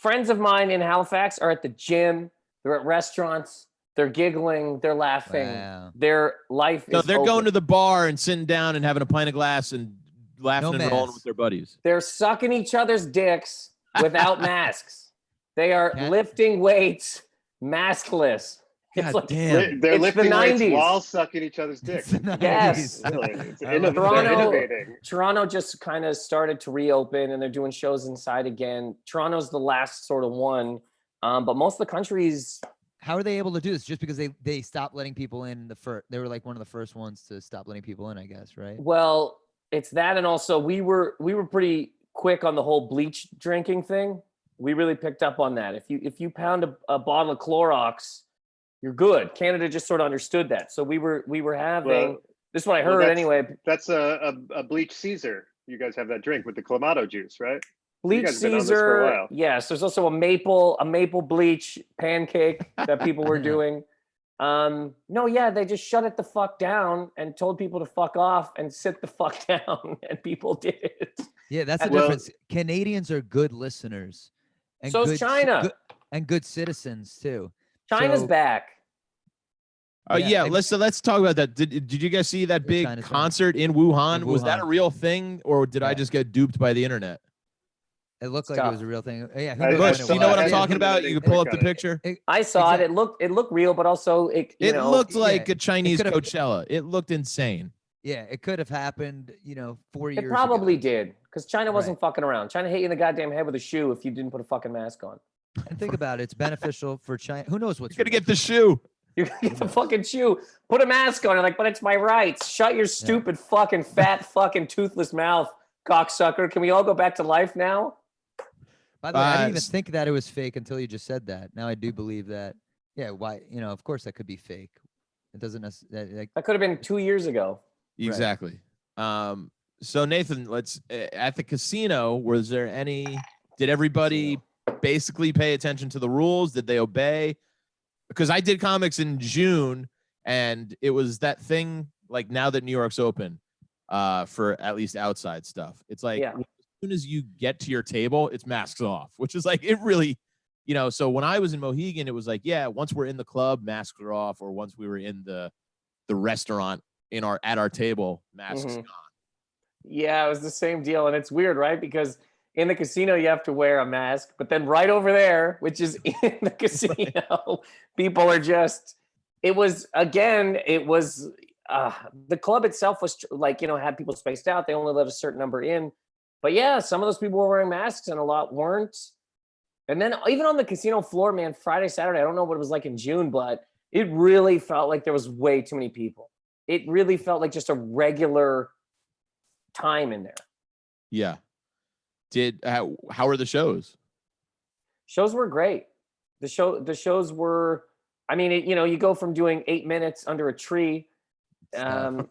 friends of mine in Halifax are at the gym, they're at restaurants, they're giggling, they're laughing. Wow. Their life No, is they're open. going to the bar and sitting down and having a pint of glass and laughing No and rolling masks. with their buddies. They're sucking each other's dicks without masks. They are Can't- lifting weights maskless. It's God like damn. They're It's the lifting weights 90s. while sucking each other's dicks. Yes. Really, it's I love they're Toronto- innovating. Toronto just kind of started to reopen and they're doing shows inside again. Toronto's the last sort of one. But most of the countries, How are they able to do this? Just because they stopped letting people in they were like one of the first ones to stop letting people in, I guess, right? well, it's that, and also we were pretty quick on the whole bleach drinking thing. We really picked up on that. If you pound a bottle of Clorox, you're good. Canada just sort of understood that. So we were having Well, this is what I well, heard that's- anyway. That's a bleach Caesar. You guys have that drink with the Clamato juice, right? Bleach guys have been on this for a Caesar. while. Yes, there's also a maple bleach pancake that people were doing. No, yeah, they just shut it the fuck down and told people to fuck off and sit the fuck down, and people did it. Yeah, that's the Well- difference. Canadians are good listeners, and So is good China. and good citizens too. China's So- back. Oh Yeah, yeah, and- let's talk about that. Did you guys see that big China's back. concert in Wuhan? In Was that a Wuhan. real thing, or did I Yeah. just get duped by the internet? It looked It's like it tough. was a real thing. Yeah, who I- knows I when Bush, it do you saw know what was. I'm that. talking about? You can pull up the picture. I saw Exactly. it. It looked real, but also it It looked like yeah, a Chinese could've- Coachella. It looked insane. Yeah, it could have happened, 4 years it probably ago. did because China wasn't fucking around. China hit you in the goddamn head with a shoe if you didn't put a fucking mask on. And think about it, it's beneficial for China. Who knows what's You're gonna real? get the shoe. You're gonna get the fucking shoe. Put a mask on. You're like, but it's my rights. Shut your stupid fucking fat fucking toothless mouth, cocksucker. Can we all go back to life now? By the way, I didn't even s- think that it was fake until you just said that. Now I do believe that. Yeah, why? Of course that could be fake. It doesn't like That could have been 2 years ago. Exactly. So Nathan, let's at the casino. Did everybody basically pay attention to the rules? Did they obey? Because I did comics in June, and it was that thing. Like now that New York's open, for at least outside stuff, it's like as soon as you get to your table, it's masks off, which is like it really, So when I was in Mohegan, it was like, yeah, once we're in the club, masks are off, or once we were in the restaurant at our table, masks gone. Yeah, it was the same deal, and it's weird, right? Because in the casino you have to wear a mask, but then right over there, which is in the casino, people are just. It was the club itself was like had people spaced out. They only let a certain number in, but yeah, some of those people were wearing masks and a lot weren't. And then even on the casino floor, man, Friday, Saturday, I don't know what it was like in June, but it really felt like there was way too many people. It really felt like just a regular time in there. Yeah. How were the shows? Shows were great. The shows were, I mean, you go from doing 8 minutes under a tree Right.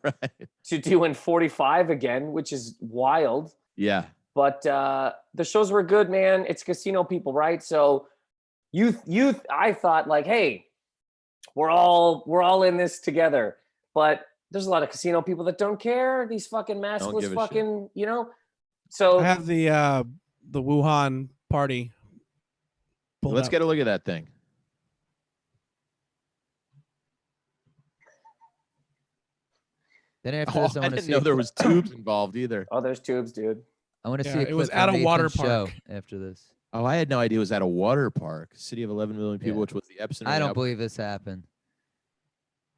to doing 45 again, which is wild. Yeah. But the shows were good, man. It's casino people, right? So I thought like, hey, we're all in this together. But there's a lot of casino people that don't care. These fucking maskless fucking, So I have the Wuhan party. Let's get a look at that thing. Then after this, I didn't know there was tubes involved either. Oh, there's tubes, dude. I want to see. It was at a water park. After this. Oh, I had no idea it was at a water park. City of 11 million people, which was the epicenter. I don't believe this happened.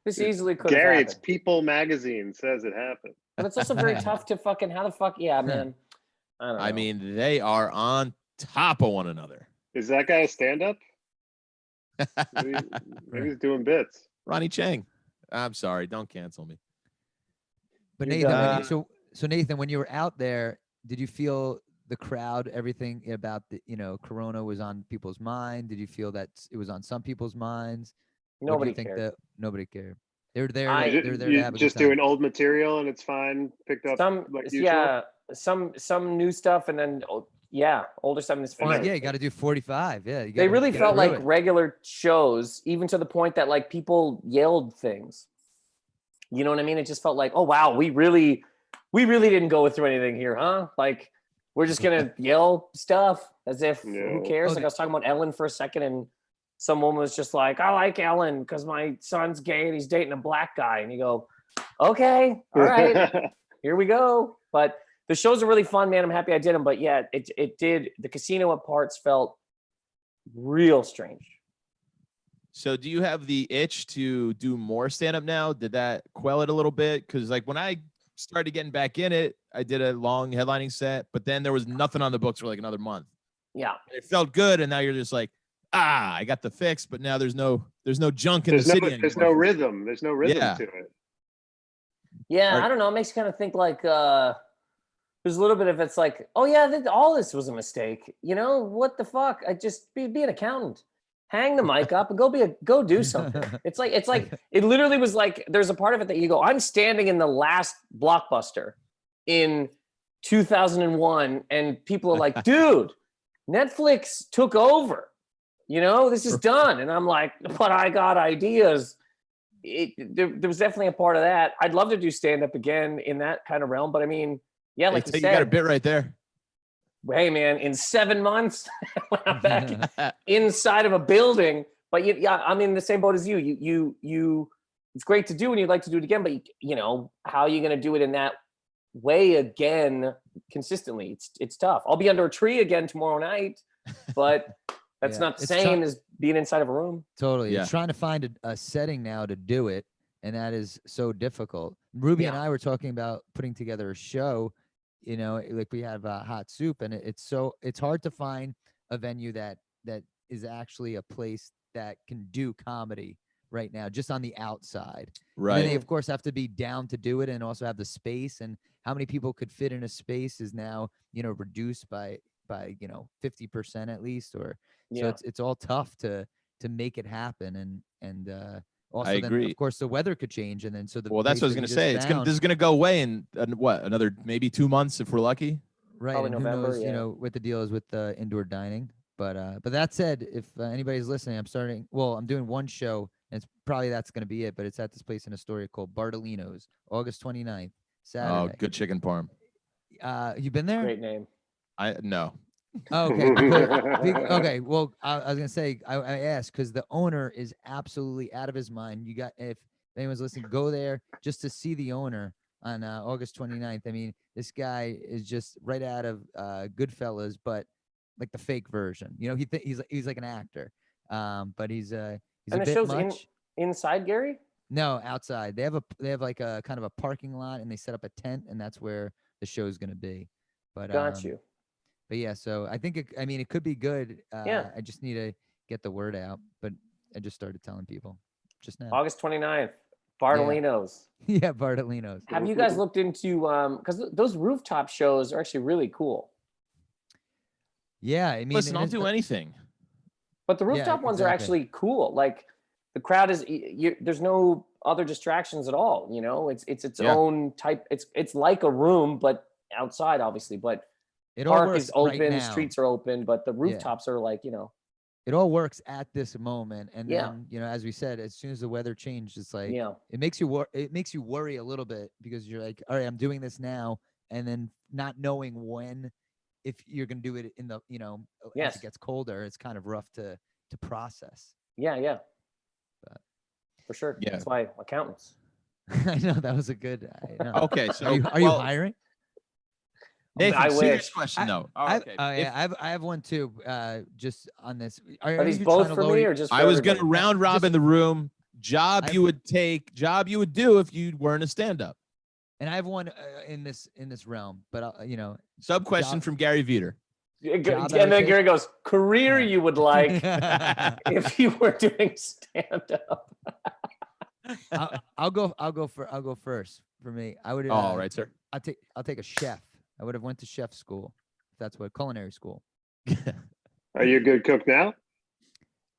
This easily could Gary, have it's happened. People magazine says it happened. But it's also very tough to fucking, how the fuck, yeah, man. I don't know. I mean, they are on top of one another. Is that guy a stand-up? Maybe he's doing bits. Ronnie Chang. I'm sorry. Don't cancel me. But Nathan, so Nathan, when you were out there, did you feel the crowd, everything about the, Corona was on people's mind? Did you feel that it was on some people's minds? Nobody think cared. that nobody cared. They're there. You're there to have a just good time. doing old material and it's fine. Picked up like usual. Some new stuff, and then older stuff, and it's fine. Yeah, you got to do 45. Yeah, they really felt like regular shows, even to the point that like people yelled things. You know what I mean? It just felt like, oh wow, we really didn't go through anything here, huh? Like we're just gonna yell stuff as if who cares? Like I was talking about Ellen for a second, and some woman was just like, I like Ellen because my son's gay and he's dating a black guy, and you go, okay, all right, here we go. But the shows are really fun, man. I'm happy I did them, but yeah, it did. The casino at parts felt real strange. So do you have the itch to do more stand-up now? Did that quell it a little bit? Because like when I started getting back in it, I did a long headlining set, but then there was nothing on the books for like another month. Yeah. It felt good, and now you're just like, I got the fix, but now there's no junk in the city anymore. There's no rhythm. There's no rhythm to it. Yeah, I don't know. It makes you kind of think like there's a little bit of it's like, oh yeah, all this was a mistake. What the fuck? I just be an accountant. Hang the mic up and go do something. It's like it literally was like there's a part of it that you go, I'm standing in the last Blockbuster in 2001, and people are like, dude, Netflix took over. This is done. And I'm like, but I got ideas. There was definitely a part of that. I'd love to do stand-up again in that kind of realm. But I mean, yeah, like you said. You got a bit right there. Hey, man, in 7 months, when I'm back inside of a building. But I'm in the same boat as you. You it's great to do and you'd like to do it again. But, how are you going to do it in that way again consistently? It's tough. I'll be under a tree again tomorrow night, but that's not the same as being inside of a room. Totally. You're trying to find a setting now to do it, and that is so difficult. Ruby and I were talking about putting together a show, like we have Hot Soup, and it's hard to find a venue that is actually a place that can do comedy right now, just on the outside. Right. And they of course have to be down to do it and also have the space, and how many people could fit in a space is now, reduced by 50% at least, or so it's all tough to make it happen. And Also, I then agree. of course the weather could change, and then so the Well, that's what I was place gonna that you say. just This is gonna go away in what, another maybe 2 months if we're lucky. right, Probably and who November, knows, yeah. what the deal is with the indoor dining. But that said, if anybody's listening, I'm doing one show, and that's going to be it, but it's at this place in Astoria called Bartolino's, August 29th, Oh, Saturday. good chicken parm. You been there? Great name. No. Oh, okay. Okay. Well, I was gonna say I asked because the owner is absolutely out of his mind. If anyone's listening, go there just to see the owner on August 29th. I mean, this guy is just right out of Goodfellas, but like the fake version. He's like an actor, but he's And a the bit show's much. inside, Gary? No, outside. They have like a kind of a parking lot, and they set up a tent, and that's where the show's gonna be. But Got you. But yeah, so I think it could be good. Yeah. I just need to get the word out, but I just started telling people just now. August 29th, Bartolino's. Yeah, Bartolino's. Have you guys looked into because those rooftop shows are actually really cool. Yeah, I mean, Listen, I'll do anything. But the rooftop ones are exactly. actually cool. Like the crowd is there's no other distractions at all. It's its own type. It's like a room, but outside, obviously. But It all park works is open, right now. streets are open, but the rooftops are like It all works at this moment, and Yeah. then as we said, as soon as the weather changed, it's like Yeah. it makes you worry a little bit because you're like, all right, I'm doing this now, and then not knowing when, if you're gonna do it in the as Yes. it gets colder, it's kind of rough to process. Yeah. But- For sure. Yeah. That's why accountants. I know that was a good. I know. Okay, so Are you hiring? Nathan, I serious wish. question though. Oh, okay. I have one too. Just on this. Are these you both trying to for lower me your- or just for I was everybody? gonna round robin the room. Job I've- you would take, job you would do if you weren't a stand-up. And I have one in this realm, but Sub question Job- from Gary Vider. And job then allocation. Gary goes, career Yeah. you would like if you were doing stand-up. I'll go first for me. I would. All right, sir. I'll take a chef. I would have went to chef school. If that's what culinary school. Are you a good cook now?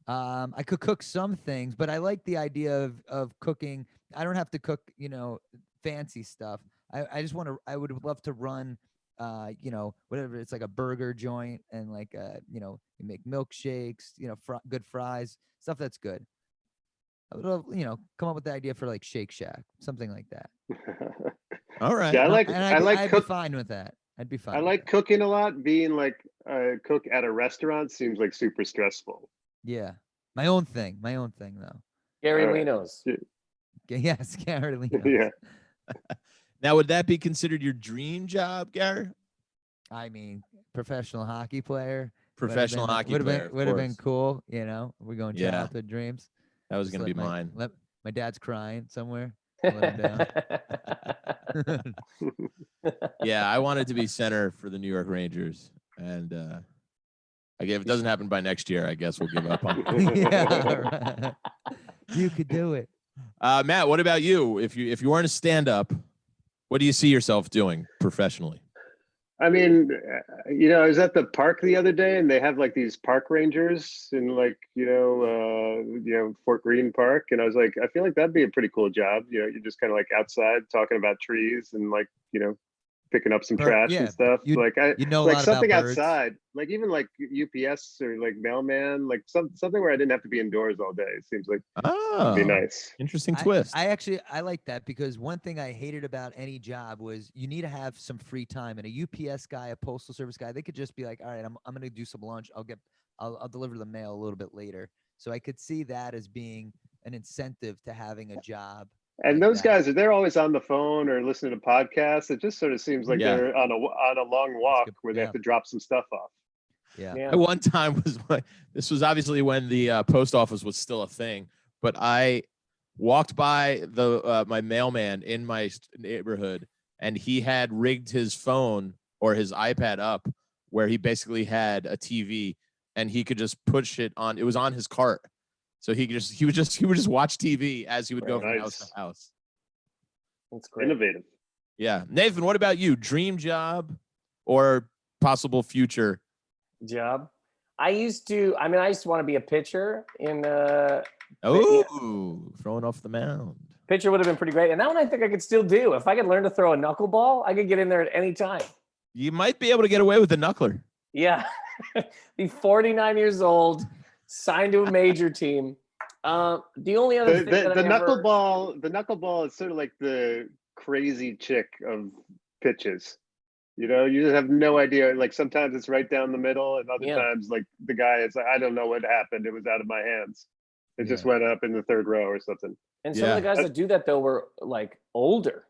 I could cook some things, but I like the idea of cooking. I don't have to cook, fancy stuff. I just want to. I would love to run, whatever. It's like a burger joint, and like, you make milkshakes, good fries, stuff that's good. I would love, come up with the idea for like Shake Shack, something like that. All right. Yeah, I'd be fine with that. I'd be fine. I with like that. cooking a lot. Being like a cook at a restaurant seems like super stressful. Yeah, my own thing though. Gary All right. Lino's. Yes, Gary. Yeah. Now, would that be considered your dream job, Gary? I mean, professional hockey player. Professional hockey player. Would have been cool. We're going Yeah. childhood dreams. That was Just going to be let mine. My dad's crying somewhere. Let him down. Yeah, I wanted to be center for the New York Rangers, and if it doesn't happen by next year, I guess we'll give up on it. Yeah, right. You could do it. Matt, what about you? If you weren't a stand-up, what do you see yourself doing professionally? I mean, I was at the park the other day, and they have like these park rangers in like Fort Greene Park, and I was like, I feel like that'd be a pretty cool job. You're just kind of like outside talking about trees and like picking up some trash and stuff. a like lot about something birds. outside, like even like UPS or like mailman, like something where I didn't have to be indoors all day. It seems like it'd be nice. Interesting twist. I like that because one thing I hated about any job was you need to have some free time. And a UPS guy, a postal service guy, they could just be like, all right, I'm gonna do some lunch. I'll deliver the mail a little bit later. So I could see that as being an incentive to having a job. And like those that. guys, they're always on the phone or listening to podcasts. It just sort of seems like they're on a long walk where they have to drop some stuff off. Yeah. At one time this was obviously when the post office was still a thing, but I walked by my mailman in my neighborhood, and he had rigged his phone or his iPad up where he basically had a TV, and he could just push it on. It was on his cart. So he would just watch TV as he would go from house to house. That's great. Innovative. Yeah. Nathan, what about you? Dream job or possible future job? I used to want to be a pitcher in Oh, throwing off the mound. Pitcher would have been pretty great. And that one I think I could still do. If I could learn to throw a knuckleball, I could get in there at any time. You might be able to get away with the knuckler. Yeah. Be 49 years old, signed to a major team. The only other thing the knuckleball is sort of like the crazy chick of pitches. You know, you just have no idea. Like sometimes it's right down the middle, and other times like the guy is like, I don't know what happened. It was out of my hands. It just went up in the third row or something. And some of the guys that do that though were like older.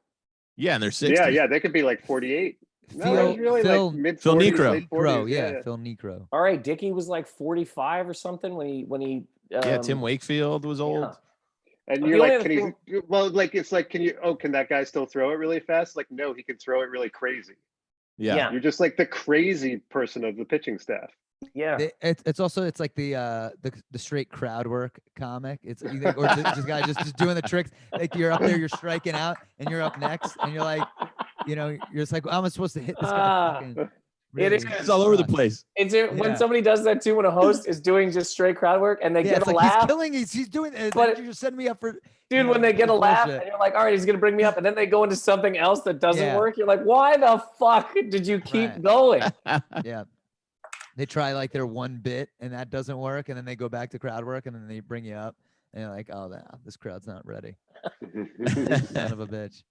Yeah, and they're 60. Yeah, they could be like 48. Phil Necro. Phil Necro. All right, Dickie was like 45 or something when he. Tim Wakefield was old. Yeah. And you're like, can that guy still throw it really fast? Like, no, he can throw it really crazy. Yeah. You're just like the crazy person of the pitching staff. Yeah. It's like the straight crowd work comic. It's either, or this guy just doing the tricks. Like you're up there, you're striking out, and you're up next, and you're like, you're just like, how am I supposed to hit this guy? Really, it's all over the place. When somebody does that too, when a host is doing just straight crowd work and they get a laugh. He's doing it. But you're setting me up for. Dude, when they get a laugh and you're like, all right, he's going to bring me up. And then they go into something else that doesn't work. You're like, why the fuck did you keep going? Yeah. They try like their one bit and that doesn't work. And then they go back to crowd work and then they bring you up and you're like, oh, this crowd's not ready. Son of a bitch.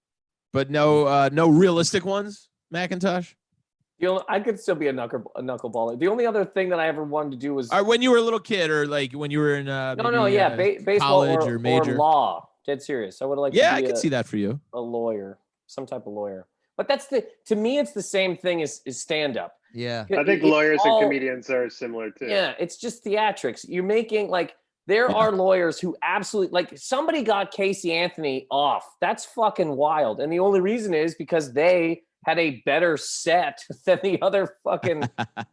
But no realistic ones, Macintosh? I could still be a knuckleballer. The only other thing that I ever wanted to do was when you were a little kid, or like when you were in baseball or major or law. Dead serious. I would like. Yeah, I could see that for you. A lawyer, some type of lawyer. But to me, it's the same thing as stand up. Yeah, I think lawyers and comedians are similar too. Yeah, it's just theatrics. You're making like there are lawyers who absolutely like somebody got Casey Anthony off. That's fucking wild. And the only reason is because they had a better set than the other fucking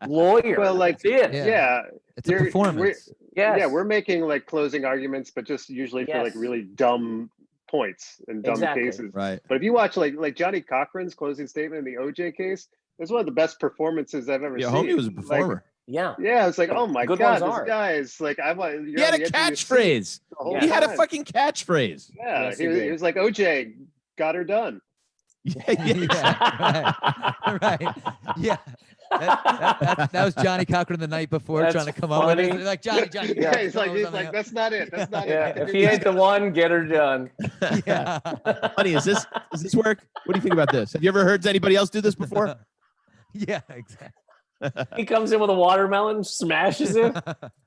lawyer. Well, like, it's a performance. We're making like closing arguments, but just usually for like really dumb points and dumb cases. Right. But if you watch like Johnny Cochran's closing statement in the OJ case, it's one of the best performances I've ever seen. Homie was a performer. Like, yeah, it's like, oh my God, this guy is like, he had a catchphrase. He had a fucking catchphrase. Yeah, he was like, OJ got her done. Right. Yeah. That was Johnny Cochran the night before trying to come up with it. Like Johnny. Yeah, he's like, that's not it. That's not it. If he ain't the one, get her done. Yeah. Honey, does this work? What do you think about this? Have you ever heard anybody else do this before? Yeah, exactly. He comes in with a watermelon, smashes it.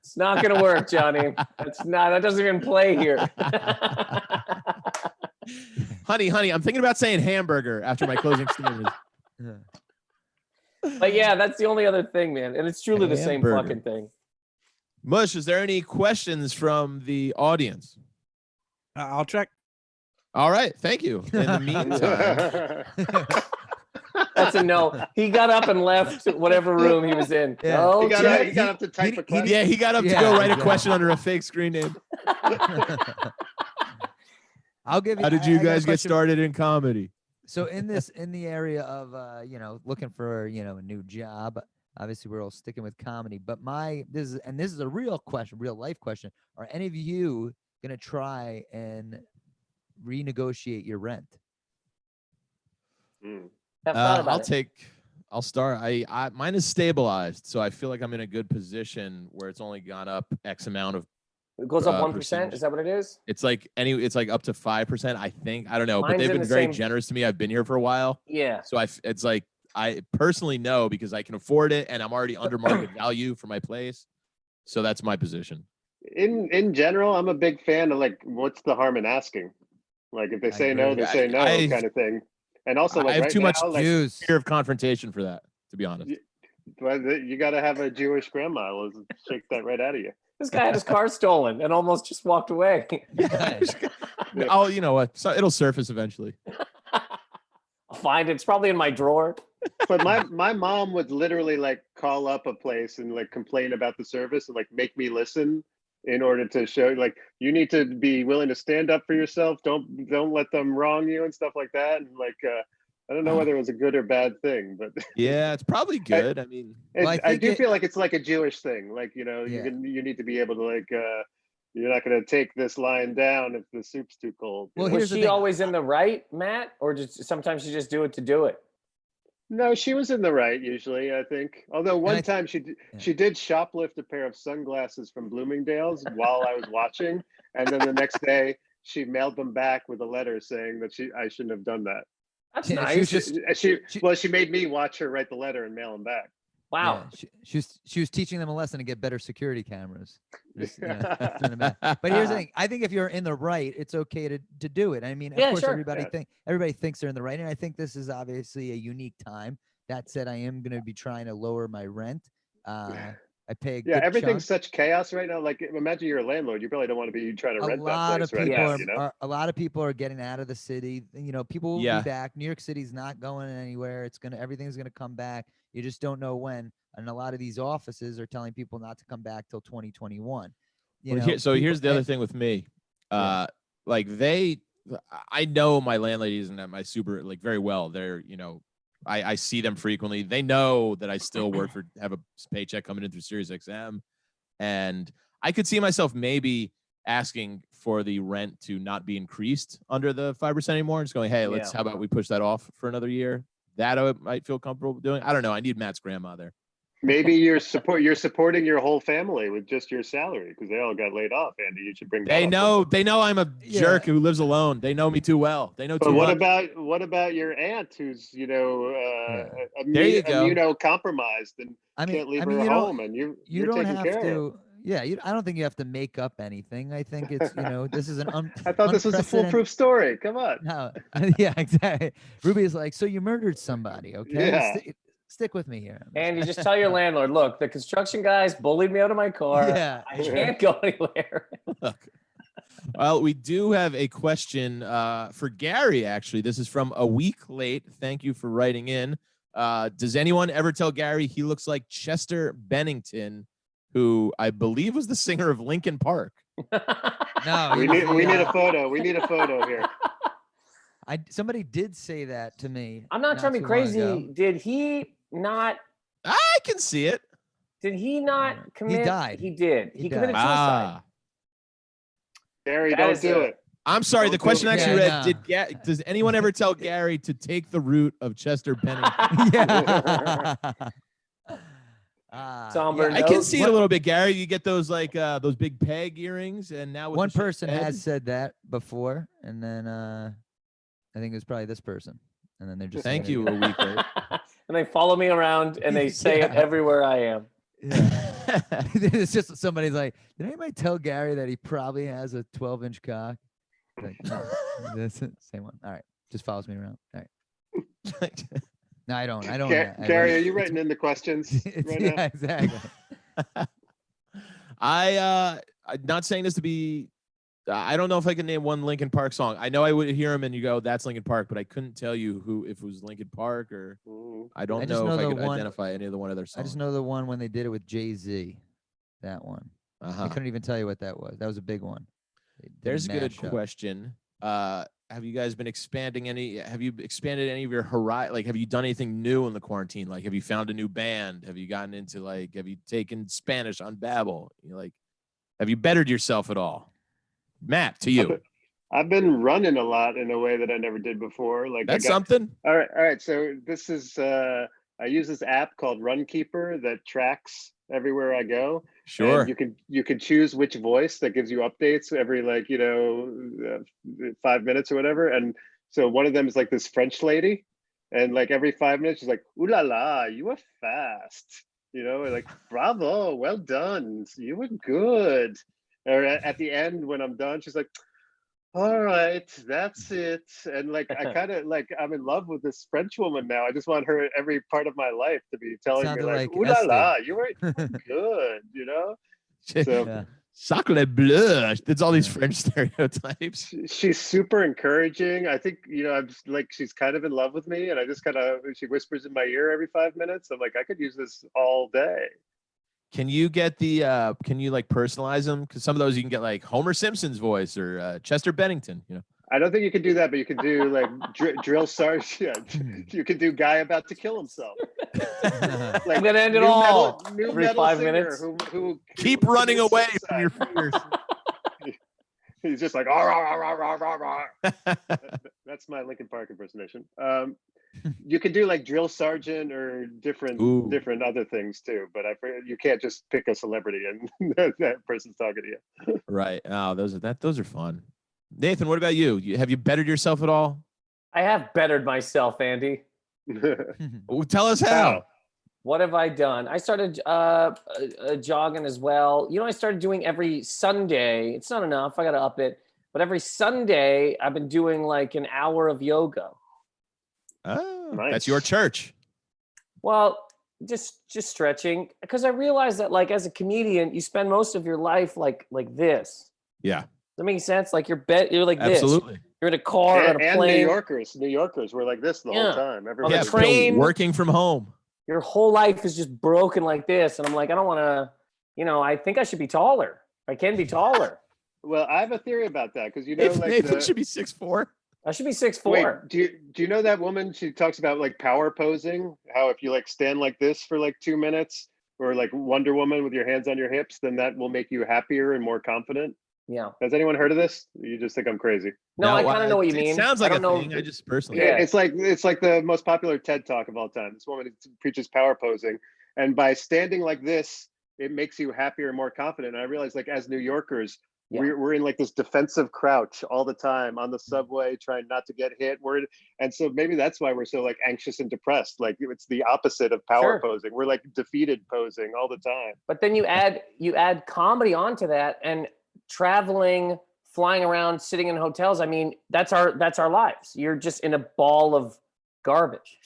It's not gonna work, Johnny. That doesn't even play here. Honey, I'm thinking about saying hamburger after my closing statement. But yeah, that's the only other thing, man. And it's truly the same fucking thing. Mush, is there any questions from the audience? I'll check. All right, thank you. In the meantime. That's a no. He got up and left whatever room he was in. Yeah. Oh, he got up to type a question. Yeah, he got up to go write a question under a fake screen name. I'll give you. How did you guys get started in comedy? So in the area of looking for a new job, obviously we're all sticking with comedy, but this is a real question, real life question. Are any of you gonna try and renegotiate your rent? I'll start. Mine is stabilized, so I feel like I'm in a good position where it's only gone up X amount of. It goes up 1%. Is that what it is? It's like it's like up to 5%. I think. I don't know, Mine's but they've been very same... generous to me. I've been here for a while. Yeah. So it's like I personally know because I can afford it, and I'm already under market value for my place. So that's my position. In general, I'm a big fan of like, what's the harm in asking? Like if they say no, they say no, kind of thing. And also, like, I have too much fear of confrontation for that, to be honest. You got to have a Jewish grandma will shake that right out of you. This guy had his car stolen and almost just walked away. Oh, you know what? So it'll surface eventually. I'll find it. It's probably in my drawer. But my mom would literally like call up a place and like complain about the service and like make me listen in order to show like you need to be willing to stand up for yourself. Don't let them wrong you and stuff like that. And like I don't know whether it was a good or bad thing, but yeah, it's probably good. I do feel like it's like a Jewish thing. Like, you know, you need to be able to like You're not going to take this lying down if the soup's too cold. Well, you know? here's Was the she thing. always in the right, Matt, or just sometimes you just do it to do it? No, she was in the right usually, I think. Although one time she did shoplift a pair of sunglasses from Bloomingdale's while I was watching, and then the next day she mailed them back with a letter saying that I shouldn't have done that. That's Yeah, nice. She made me watch her write the letter and mail them back. Wow. Yeah, she was teaching them a lesson to get better security cameras. Just, you know, send them back. But here's the thing: I think if you're in the right, it's okay to do it. I mean, of Yeah, course, sure. everybody thinks they're in the right, and I think this is obviously a unique time. That said, I am going to be trying to lower my rent. I pay a good everything's chunk. such chaos right now. Like, imagine you're a landlord, you probably don't want to be trying to rent that place right now. You know, a lot of people are getting out of the city. You know, people will be back. New York City's not going anywhere. Everything's gonna come back. You just don't know when. And a lot of these offices are telling people not to come back till 2021. Here's the other thing with me. Like I know my landladies and my super like very well. They're, you know, I see them frequently. They know that I still have a paycheck coming in through Sirius XM. And I could see myself maybe asking for the rent to not be increased under the 5% anymore. Just going, hey, how about we push that off for another year? That I might feel comfortable doing. I don't know. I need Matt's grandma there. Maybe you're supporting your whole family with just your salary because they all got laid off. Andy, you should bring that up. They know I'm a jerk who lives alone. They know me too well. They know but too what much. What about your aunt who's, you know, there you go. immunocompromised and can't leave her home, and you're don't taking have care to. of her? Yeah, I don't think you have to make up anything. I think it's, you know, this is an I thought this was a foolproof story. Come on. No, yeah, exactly. Ruby is like, so you murdered somebody, okay? Yeah. Stick with me here. And you just tell your landlord, look, the construction guys bullied me out of my car. Yeah. I can't go anywhere. Well, we do have a question for Gary, actually. This is from a week late. Thank you for writing in. Does anyone ever tell Gary he looks like Chester Bennington, who I believe was the singer of Linkin Park? No, we need a photo. We need a photo here. Somebody did say that to me. I'm not trying to be crazy. Did he not? I can see it. Did he not commit? He died. He did. He committed suicide. Gary, don't do it. I'm sorry. The question actually read, no. Does anyone ever tell Gary to take the route of Chester Bennington? Yeah. I can see it a little bit, Gary. You get those those big peg earrings, and now with one person has said that before, and then I think it was probably this person, and then they're just thank you a week later. And they follow me around and they say it everywhere I am. Yeah. It's just somebody's like, did anybody tell Gary that he probably has a 12-inch cock? Like, no, that's it. Same one. All right, just follows me around. All right. No, I don't. Gary, are you writing in the questions right now? Exactly. I'm not saying this to be. I don't know if I can name one Linkin Park song. I know I would hear him and you go, "That's Linkin Park," but I couldn't tell you if it was Linkin Park or I don't know if I could identify any of the one other songs. I just know the one when they did it with Jay-Z. That one. I couldn't even tell you what that was. That was a big one. There's a good question. Have you guys been expanding have you expanded any of your horizon? Like, have you done anything new in the quarantine? Like, have you found a new band? Have you gotten into have you taken Spanish on Babbel? Have you bettered yourself at all? Matt, to you. I've been running a lot in a way that I never did before. Like, that's something. All right. So this is, I use this app called Runkeeper that tracks everywhere I go. Sure. And you can choose which voice that gives you updates every 5 minutes or whatever. And so one of them is like this French lady, and like every 5 minutes she's like, "Ooh la la, you were fast," like, "Bravo, well done, you were good." Or at the end when I'm done, she's like, "All right, that's it." And like, I kind of I'm in love with this French woman now. I just want her every part of my life to be telling me like, "Ooh la la, you were good," So yeah. Sacre bleu. That's all these French stereotypes. She's super encouraging. I think, I'm just, she's kind of in love with me, and I just she whispers in my ear every 5 minutes. I'm like, I could use this all day. Can you get can you personalize them? Because some of those you can get like Homer Simpson's voice or Chester Bennington, I don't think you can do that, but you can do like drill sergeant. You can do guy about to kill himself. I'm gonna end it all every 5 minutes. Who keep running away from your fears. He's just like, "Ah, rah, rah, rah, rah, rah, rah." That's my Linkin Park impersonation. You can do like drill sergeant or Ooh. different other things too, but you can't just pick a celebrity and that person's talking to you. Right. Oh, those are fun. Nathan, what about you? Have you bettered yourself at all? I have bettered myself, Andy. Well, tell us how. What have I done? I started jogging as well. You know, I started doing every Sunday. It's not enough. I got to up it. But every Sunday, I've been doing like an hour of yoga. Oh, Nice. That's your church. Well, just stretching, because I realized that like as a comedian, you spend most of your life like this. Yeah. Does that make sense? Like you're like Absolutely. this. You're in a car or on a and plane. New Yorkers were like this the whole time. Everybody the train, working from home. Your whole life is just broken like this, and I'm like, I don't want to. You know, I think I should be taller. I can be taller. Well, I have a theory about that because you know, like Nathan should be 6'4". I should be 6'4". Wait, do you know that woman? She talks about like power posing. How if you like stand like this for like 2 minutes, or like Wonder Woman with your hands on your hips, then that will make you happier and more confident. Yeah. Has anyone heard of this? You just think I'm crazy? No, I kind of know what you mean. It sounds like I don't a thing. I just personally. Yeah, it's like the most popular TED talk of all time. This woman preaches power posing, and by standing like this, it makes you happier and more confident. And I realize, like as New Yorkers, we're in like this defensive crouch all the time on the subway, trying not to get hit. And so maybe that's why we're so like anxious and depressed. Like it's the opposite of power posing. We're like defeated posing all the time. But then you add comedy onto that, and traveling, flying around, sitting in hotels. I mean, that's our lives. You're just in a ball of garbage.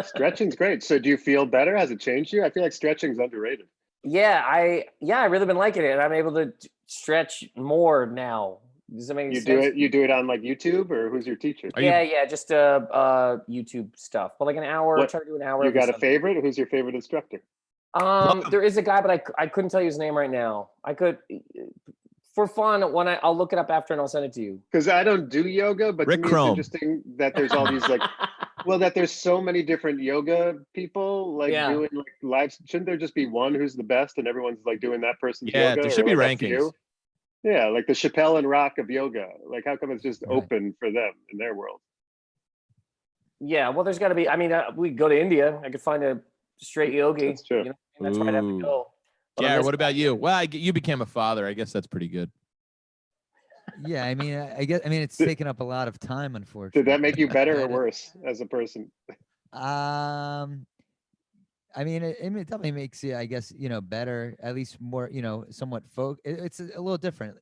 Stretching's great. So do you feel better? Has it changed you? I feel like stretching's underrated. Yeah, I really been liking it. I'm able to stretch more now. Does that make sense? You do it on like YouTube, or who's your teacher? Just YouTube stuff. But like an hour, try to do an hour. You got a favorite? Who's your favorite instructor? There is a guy, but I couldn't tell you his name right now. I could, for fun, I'll look it up after and I'll send it to you. Because I don't do yoga, but to me it's interesting that there's all these like, well, that there's so many different yoga people doing like live. Shouldn't there just be one who's the best and everyone's like doing that person's yoga? Yeah, there should be rankings. Yeah, like the Chappelle and Rock of yoga. Like how come it's just open for them in their world? Yeah, well, there's got to be. I mean, we go to India. I could find a straight yogi. That's true. You know, that's where I'd have to go. Yeah, what about you? Well, you became a father. I guess that's pretty good. Yeah, I mean, it's taken up a lot of time, unfortunately. Did that make you better or worse as a person? I mean, it definitely makes you, I guess, better, at least more, somewhat it's a little different,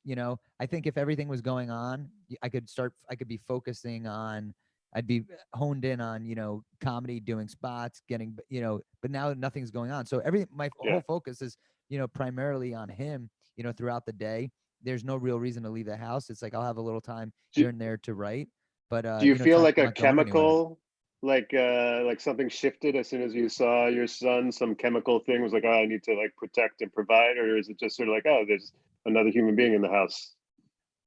I think if everything was going on, I could be focusing on, I'd be honed in on, comedy, doing spots, getting, but now nothing's going on. So my whole focus is, primarily on him, throughout the day. There's no real reason to leave the house. It's like, I'll have a little time here and there to write, but, do you feel like a chemical, like something shifted as soon as you saw your son, some chemical thing was like, oh, I need to like protect and provide, or is it just sort of like, oh, there's another human being in the house?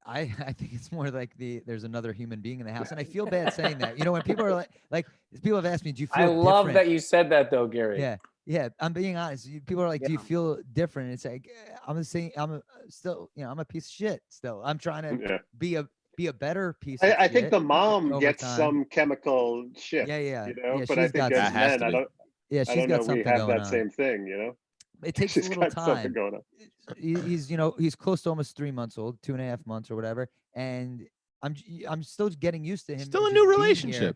I think it's more like there's another human being in the house, and I feel bad saying that. When people are like people have asked me, do you feel? I love different? that you said that though, Gary. Yeah. I'm being honest. People are like, do you feel different? It's like I'm saying I'm still, I'm a piece of shit. Still, I'm trying to be a better piece of shit. I think the mom gets time. Some chemical shift. Yeah. But I think as men, I don't. Yeah, she's got something we have going that on. Same thing. It takes a little time. Going on. He's close to almost 3 months old, 2.5 months or whatever, and I'm still getting used to him. Still a new relationship.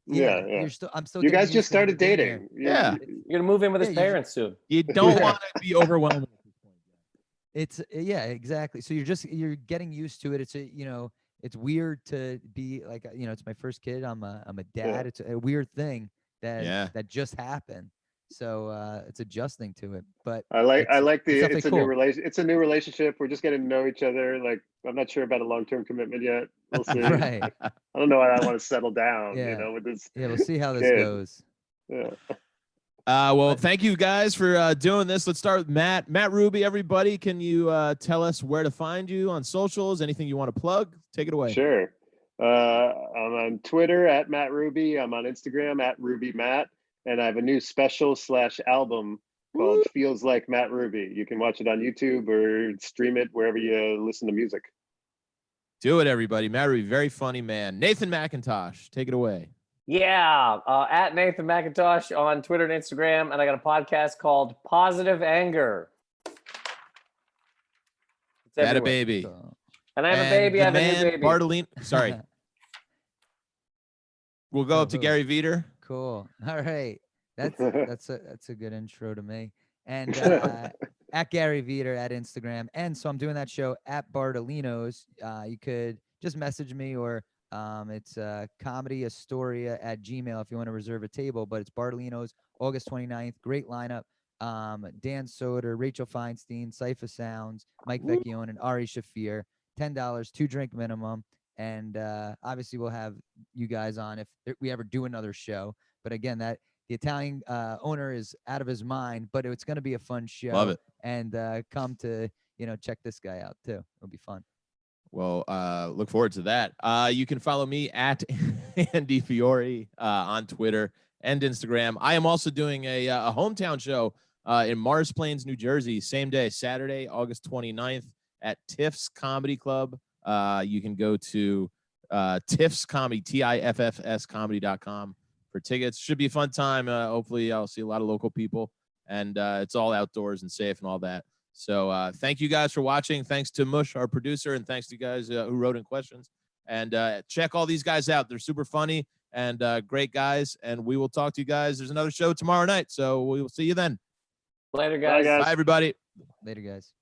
Yeah. I'm still. You guys just started dating. Yeah. You're gonna move in with his parents soon. You don't want to be overwhelmed at this point. It's exactly. So you're getting used to it. It's it's weird to be like, it's my first kid. I'm a dad. Yeah. It's a weird thing that just happened. So it's adjusting to it. But I like it's a cool. It's a new relationship. We're just getting to know each other. Like I'm not sure about a long-term commitment yet. We'll see. Right. I don't know. I want to settle down. With this. Yeah, we'll see how this goes. Yeah. Well, thank you guys for doing this. Let's start with Matt. Matt Ruby, everybody. Can you tell us where to find you on socials? Anything you want to plug? Take it away. Sure. I'm on Twitter at Matt Ruby. I'm on Instagram at RubyMatt. And I have a new special / album called Feels Like Matt Ruby. You can watch it on YouTube or stream it wherever you listen to music. Do it, everybody. Matt would be a very funny man. Nathan Macintosh, take it away. Yeah, at Nathan Macintosh on Twitter and Instagram, and I got a podcast called Positive Anger. It's Got a everywhere. baby. So, And I have a And baby. the I have a man, new baby. Bartolino. Sorry. We'll go up to Who? Gary Vider. cool. All right. That's a good intro to me. And at Gary Vider at Instagram. And so I'm doing that show at Bartolino's. You could just message me, or it's comedyastoria@gmail if you want to reserve a table. But it's Bartolino's, August 29th. Great lineup. Dan Soder, Rachel Feinstein, Cypher Sounds, Mike Vecchione, and Ari Shafir. $10, 2-drink minimum. And obviously we'll have you guys on if we ever do another show. But again, that the Italian owner is out of his mind, but it's going to be a fun show. Love it. And come to, check this guy out too. It'll be fun. Well, look forward to that. You can follow me at Andy Fiori on Twitter and Instagram. I am also doing a hometown show in Mars Plains, New Jersey, same day, Saturday, August 29th at Tiff's Comedy Club. You can go to Tiff's Comedy, TIFFS comedy.com for tickets. Should be a fun time. Hopefully I'll see a lot of local people, and it's all outdoors and safe and all that. So thank you guys for watching. Thanks to Mush, our producer, and thanks to you guys who wrote in questions. And check all these guys out. They're super funny and great guys. And we will talk to you guys. There's another show tomorrow night, so we will see you then. Later, guys. Bye, guys. Bye, everybody. Later, guys.